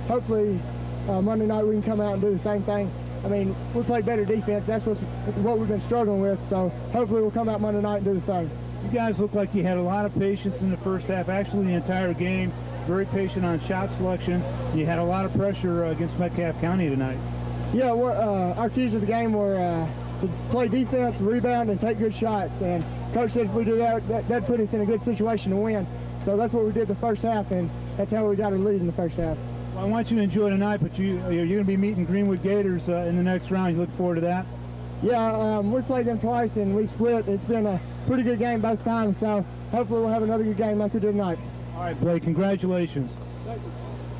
Hopefully, Monday night we can come out and do the same thing. I mean, we played better defense. That's what we've been struggling with. So hopefully we'll come out Monday night and do the same. You guys look like you had a lot of patience in the first half, actually the entire game. Very patient on shot selection. You had a lot of pressure against Metcalfe County tonight. Yeah, our keys of the game were to play defense, rebound, and take good shots. And Coach said if we do that put us in a good situation to win. So that's what we did the first half, and that's how we got a lead in the first half. Well, I want you to enjoy tonight, but you're going to be meeting Greenwood Gators in the next round. You look forward to that? Yeah, we played them twice, and we split. It's been a pretty good game both times, so hopefully we'll have another good game like we did tonight. All right, Blake, congratulations. Thank you.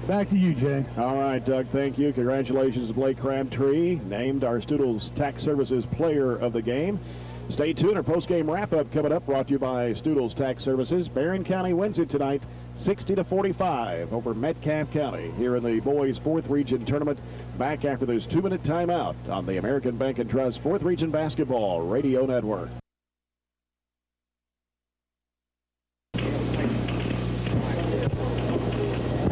Back to you, Jay. All right, Doug, thank you. Congratulations to Blake Crabtree, named our Stoodles Tax Services Player of the Game. Stay tuned. Our post-game wrap-up coming up, brought to you by Stoodles Tax Services. Barren County wins it tonight, 60-45 over Metcalfe County here in the boys' 4th Region Tournament. Back after this 2-minute timeout on the American Bank and Trust 4th Region Basketball Radio Network.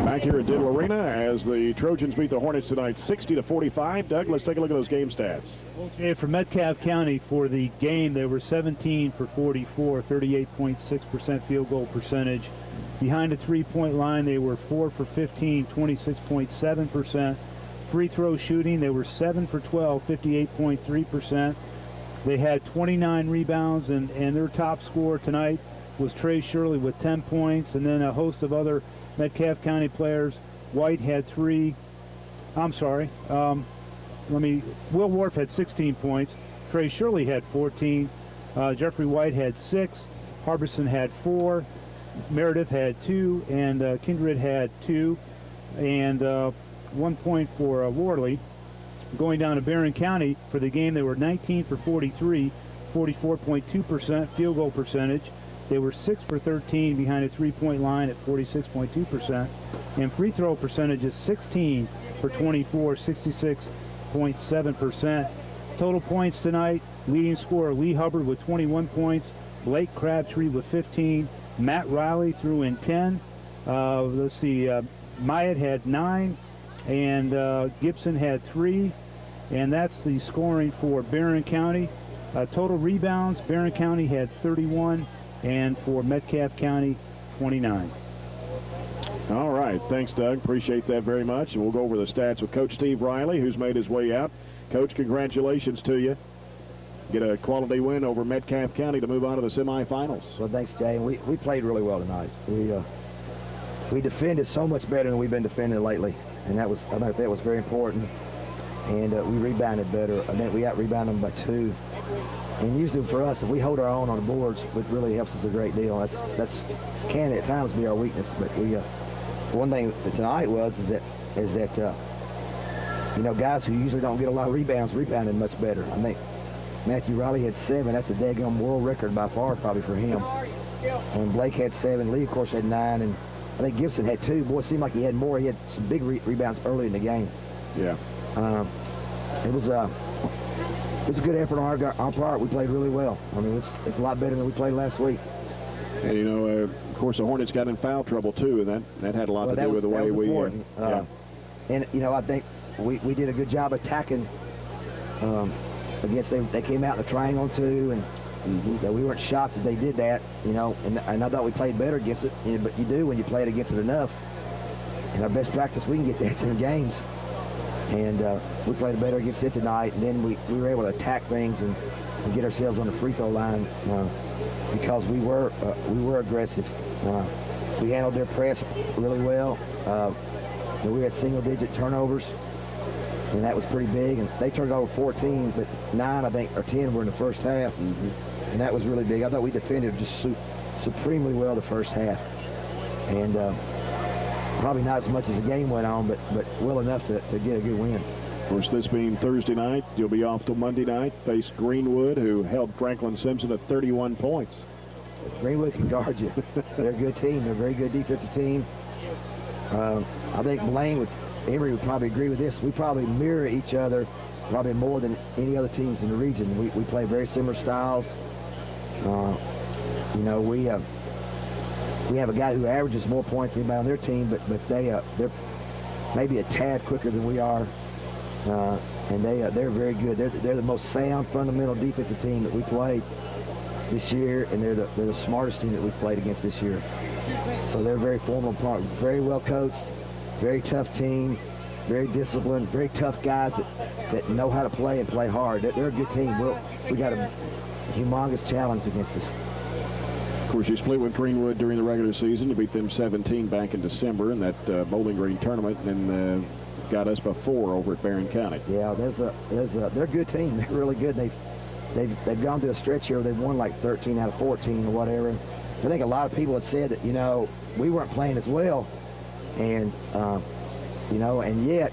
Back here at Diddle Arena as the Trojans beat the Hornets tonight 60-45. Doug, let's take a look at those game stats. Okay, for Metcalfe County for the game, they were 17 for 44, 38.6% field goal percentage. Behind the three-point line, they were 4 for 15, 26.7%. Free throw shooting, they were 7 for 12, 58.3%. They had 29 rebounds, and their top scorer tonight was Trey Shirley with 10 points, and then a host of other Metcalfe County players. White had 3. Will Wharf had 16 points. Trey Shirley had 14. Jeffrey White had 6. Harbison had 4. Meredith had 2. And Kindred had 2. And 1 point for Worley. Going down to Barren County for the game, they were 19 for 43, 44.2% field goal percentage. They were 6 for 13 behind a three-point line at 46.2%. And free throw percentage is 16 for 24, 66.7%. Total points tonight, leading scorer Lee Hubbard with 21 points, Blake Crabtree with 15, Matt Riley threw in 10. Myatt had 9, and Gibson had 3. And that's the scoring for Barren County. Total rebounds, Barren County had 31. And for Metcalfe County, 29. All right. Thanks, Doug. Appreciate that very much. And we'll go over the stats with Coach Steve Riley, who's made his way out. Coach, congratulations to you. Get a quality win over Metcalfe County to move on to the semifinals. Well, thanks, Jay. We played really well tonight. We defended so much better than we've been defending lately, and I thought that was very important. And we rebounded better. I think we out-rebounded them by 2. And usually for us, if we hold our own on the boards, it really helps us a great deal. That's can at times be our weakness. But one thing that tonight is that guys who usually don't get a lot of rebounds rebounded much better. I think Matthew Riley had 7. That's a daggone world record by far, probably for him. And Blake had 7. Lee, of course, had 9, and I think Gibson had 2. Boy, it seemed like he had more. He had some big rebounds early in the game. Yeah. It was a good effort on our part. We played really well. I mean, it's a lot better than we played last week. And, of course, the Hornets got in foul trouble, too, and that had a lot to do with the way we And, I think we did a good job attacking against them. They came out in the triangle, too, and we weren't shocked that they did that, and I thought we played better against it. But you do when you play it against it enough. And our best practice, we can get that in games. And we played better against it tonight, and then we were able to attack things and get ourselves on the free throw line because we were aggressive. We handled their press really well. We had single-digit turnovers, and that was pretty big. And they turned it over 14, but 9, I think, or 10 were in the first half, and that was really big. I thought we defended just supremely well the first half, and probably not as much as the game went on, but well enough to get a good win. Of course, this being Thursday night, you'll be off till Monday night. Face Greenwood, who held Franklin Simpson at 31 points. Greenwood can guard you. They're a good team. They're a very good defensive team. I think Emory would probably agree with this. We probably mirror each other probably more than any other teams in the region. We play very similar styles. We have a guy who averages more points than anybody on their team, but they're maybe a tad quicker than we are, and they're very good. They're the most sound, fundamental defensive team that we played this year, and they're the smartest team that we've played against this year. So they're very formidable, very well coached, very tough team, very disciplined, very tough guys that know how to play and play hard. They're a good team. We got a humongous challenge against us. Of course, you split with Greenwood during the regular season. You beat them 17 back in December in that Bowling Green tournament, and got us by 4 over at Barren County. Yeah, they're a good team. They're really good. They've gone through a stretch here where they've won like 13 out of 14 or whatever. I think a lot of people had said that, we weren't playing as well, and and yet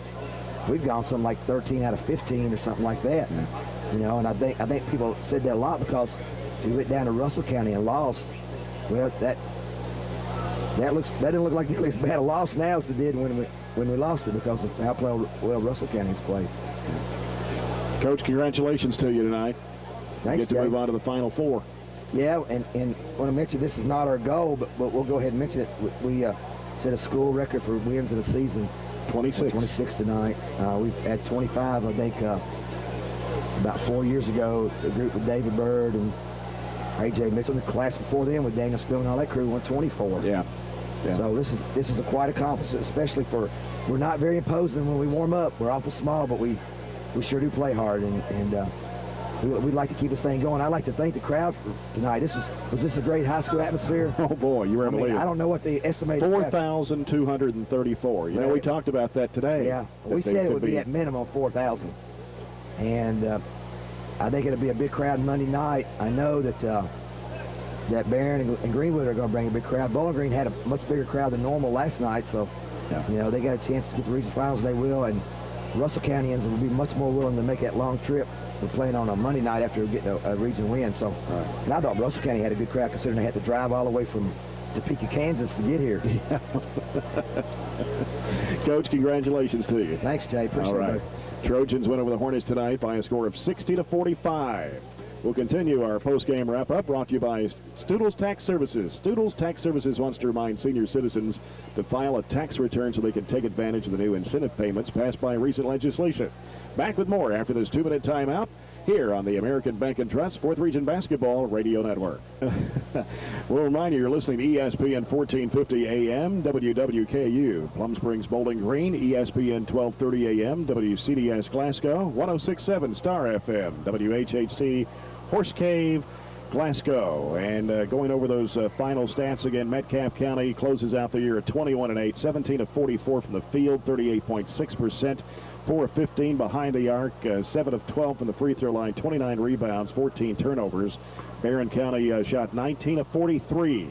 we've gone something like 13 out of 15 or something like that. And I think people said that a lot because we went down to Russell County and lost. Well, that didn't look like nearly as bad a loss now as it did when we lost it because of how well Russell County's played. Coach, congratulations to you tonight. Thanks, you get to move on to the Final Four. Yeah, and I want to mention this is not our goal, but we'll go ahead and mention it. We set a school record for wins in a season. 26. 26 tonight. We've had 25, I think, about 4 years ago. A group with David Bird and A.J. Mitchell. The class before them with Daniel Spill and all that crew won 24. Yeah. So this is a quite accomplishment, especially we're not very imposing when we warm up. We're awful small, but we sure do play hard, and we'd like to keep this thing going. I'd like to thank the crowd for tonight. Was this a great high school atmosphere? Oh, boy, you were able to. I don't know what they estimated. 4,234. We talked about that today. Yeah, we said it would be at minimum 4,000. And I think it'll be a big crowd Monday night. I know that Barren and Greenwood are going to bring a big crowd. Bowling Green had a much bigger crowd than normal last night, so they got a chance to get to the region finals. They will, and Russell Countyans will be much more willing to make that long trip. We're playing on a Monday night after getting a region win. So, and I thought Russell County had a good crowd considering they had to drive all the way from Topeka, Kansas to get here. Yeah. Coach, congratulations to you. Thanks, Jay. Appreciate it. All right. Trojans win over the Hornets tonight by a score of 60-45. We'll continue our post-game wrap-up brought to you by Stoodles Tax Services. Stoodles Tax Services wants to remind senior citizens to file a tax return so they can take advantage of the new incentive payments passed by recent legislation. Back with more after this 2-minute timeout here on the American Bank & Trust 4th Region Basketball Radio Network. We'll remind you, you're listening to ESPN 1450 AM, WWKU, Plum Springs, Bowling Green, ESPN 1230 AM, WCDS Glasgow, 106.7 Star FM, WHHT, Horse Cave, Glasgow. And going over those final stats again, Metcalfe County closes out the year at 21-8, 17 of 44 from the field, 38.6%. 4 of 15 behind the arc, 7 of 12 from the free throw line, 29 rebounds, 14 turnovers. Barren County shot 19 of 43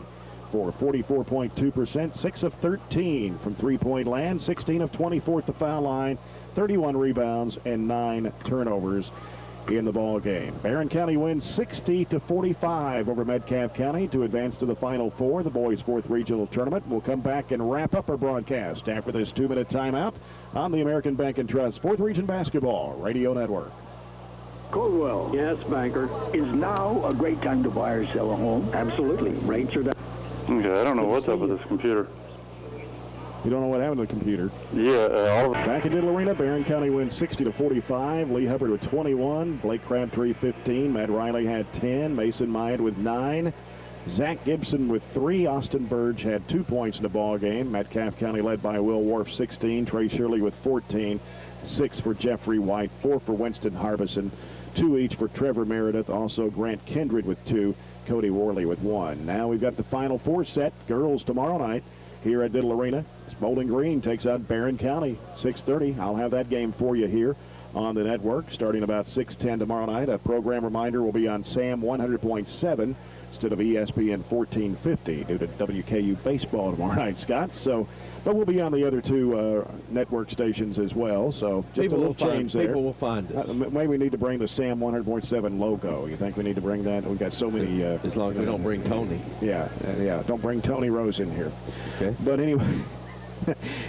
for 44.2%, 6 of 13 from three-point land, 16 of 24 at the foul line, 31 rebounds, and 9 turnovers in the ball game. Barren County wins 60-45 over Metcalfe County to advance to the Final Four, the boys' 4th regional tournament. We'll come back and wrap up our broadcast after this 2-minute timeout on the American Bank & Trust 4th Region Basketball Radio Network. Caldwell. Yes, banker. Is now a great time to buy or sell a home? Absolutely. Rates are down. Okay, I don't know what's up with this computer. You don't know what happened to the computer? Yeah, all of it. Back in Diddle Arena, Barren County wins 60-45. Lee Hubbard with 21. Blake Crabtree 15. Matt Riley had 10. Mason Mead with 9. Zach Gibson with 3. Austin Burge had 2 points in the ball game. Metcalfe County led by Will Wharf 16. Trey Shirley with 14. 6 for Jeffrey White. 4 for Winston Harbison. 2 each for Trevor Meredith. Also Grant Kindred with 2. Cody Worley with 1. Now we've got the Final Four set. Girls tomorrow night here at Diddle Arena. Bowling Green takes out Barren County, 6:30. I'll have that game for you here on the network starting about 6:10 tomorrow night. A program reminder will be on SAM 100.7 instead of ESPN 1450 due to WKU baseball tomorrow night, Scott. So, but we'll be on the other 2 network stations as well. So just a little change there. People will find us. Maybe we need to bring the SAM 100.7 logo. You think we need to bring that? We've got so many. As long as we don't bring Tony. Yeah. Don't bring Tony Rose in here. Okay. But anyway.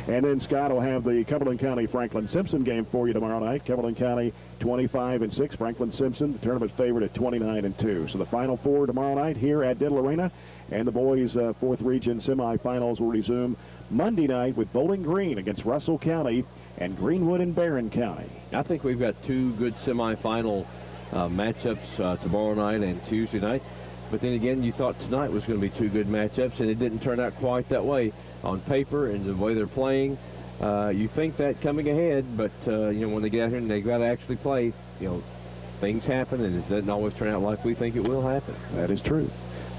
And then Scott will have the Cumberland County Franklin Simpson game for you tomorrow night. Cumberland County 25-6. Franklin Simpson, the tournament favorite at 29-2. So the Final Four tomorrow night here at Diddle Arena, and the boys' 4th region semifinals will resume Monday night with Bowling Green against Russell County and Greenwood and Barren County. I think we've got 2 good semifinal matchups tomorrow night and Tuesday night. But then again, you thought tonight was going to be 2 good matchups, and it didn't turn out quite that way on paper and the way they're playing. You think that coming ahead, but when they get out here and they got to actually play, things happen, and it doesn't always turn out like we think it will happen. That is true.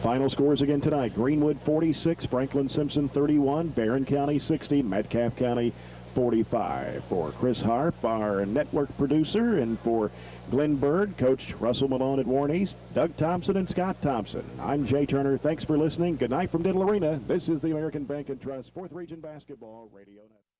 Final scores again tonight: Greenwood 46, Franklin Simpson 31, Barren County 60, Metcalfe County 45. For Chris Harp, our network producer, and for Glenn Bird, Coach Russell Malone at Warren East, Doug Thompson and Scott Thompson, I'm Jay Turner. Thanks for listening. Good night from Diddle Arena. This is the American Bank and Trust 4th Region Basketball Radio Network.